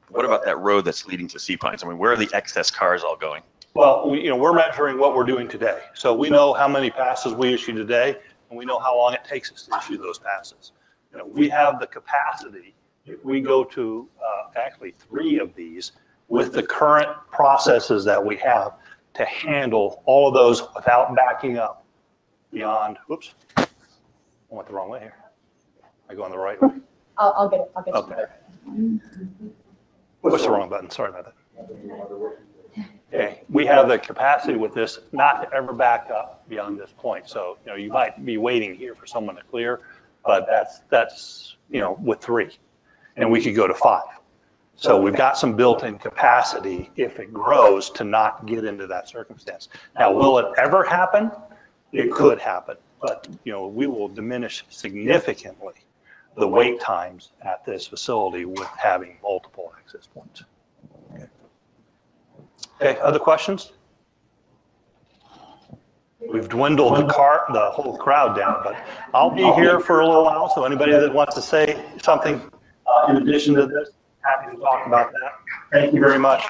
what about that road that's leading to Sea Pines? I mean, where are the excess cars all going? Well, we're measuring what we're doing today. So we know how many passes we issue today, and we know how long it takes us to issue those passes. We have the capacity, if we go to actually 3 of these, with the current processes that we have, to handle all of those without backing up beyond, whoops, I went the wrong way here. I go on the right way. I'll get you Okay. there. What's the wrong button? Sorry about that. Okay, we have the capacity with this not to ever back up beyond this point. So, you might be waiting here for someone to clear, but that's with 3, and we could go to 5. So we've got some built-in capacity if it grows to not get into that circumstance. Now, will it ever happen? It could happen, but we will diminish significantly the wait times at this facility with having multiple access points. Okay, other questions? We've dwindled the whole crowd down, but I'll be here for a little while, so anybody that wants to say something in addition to this, happy to talk about that. Thank you very much.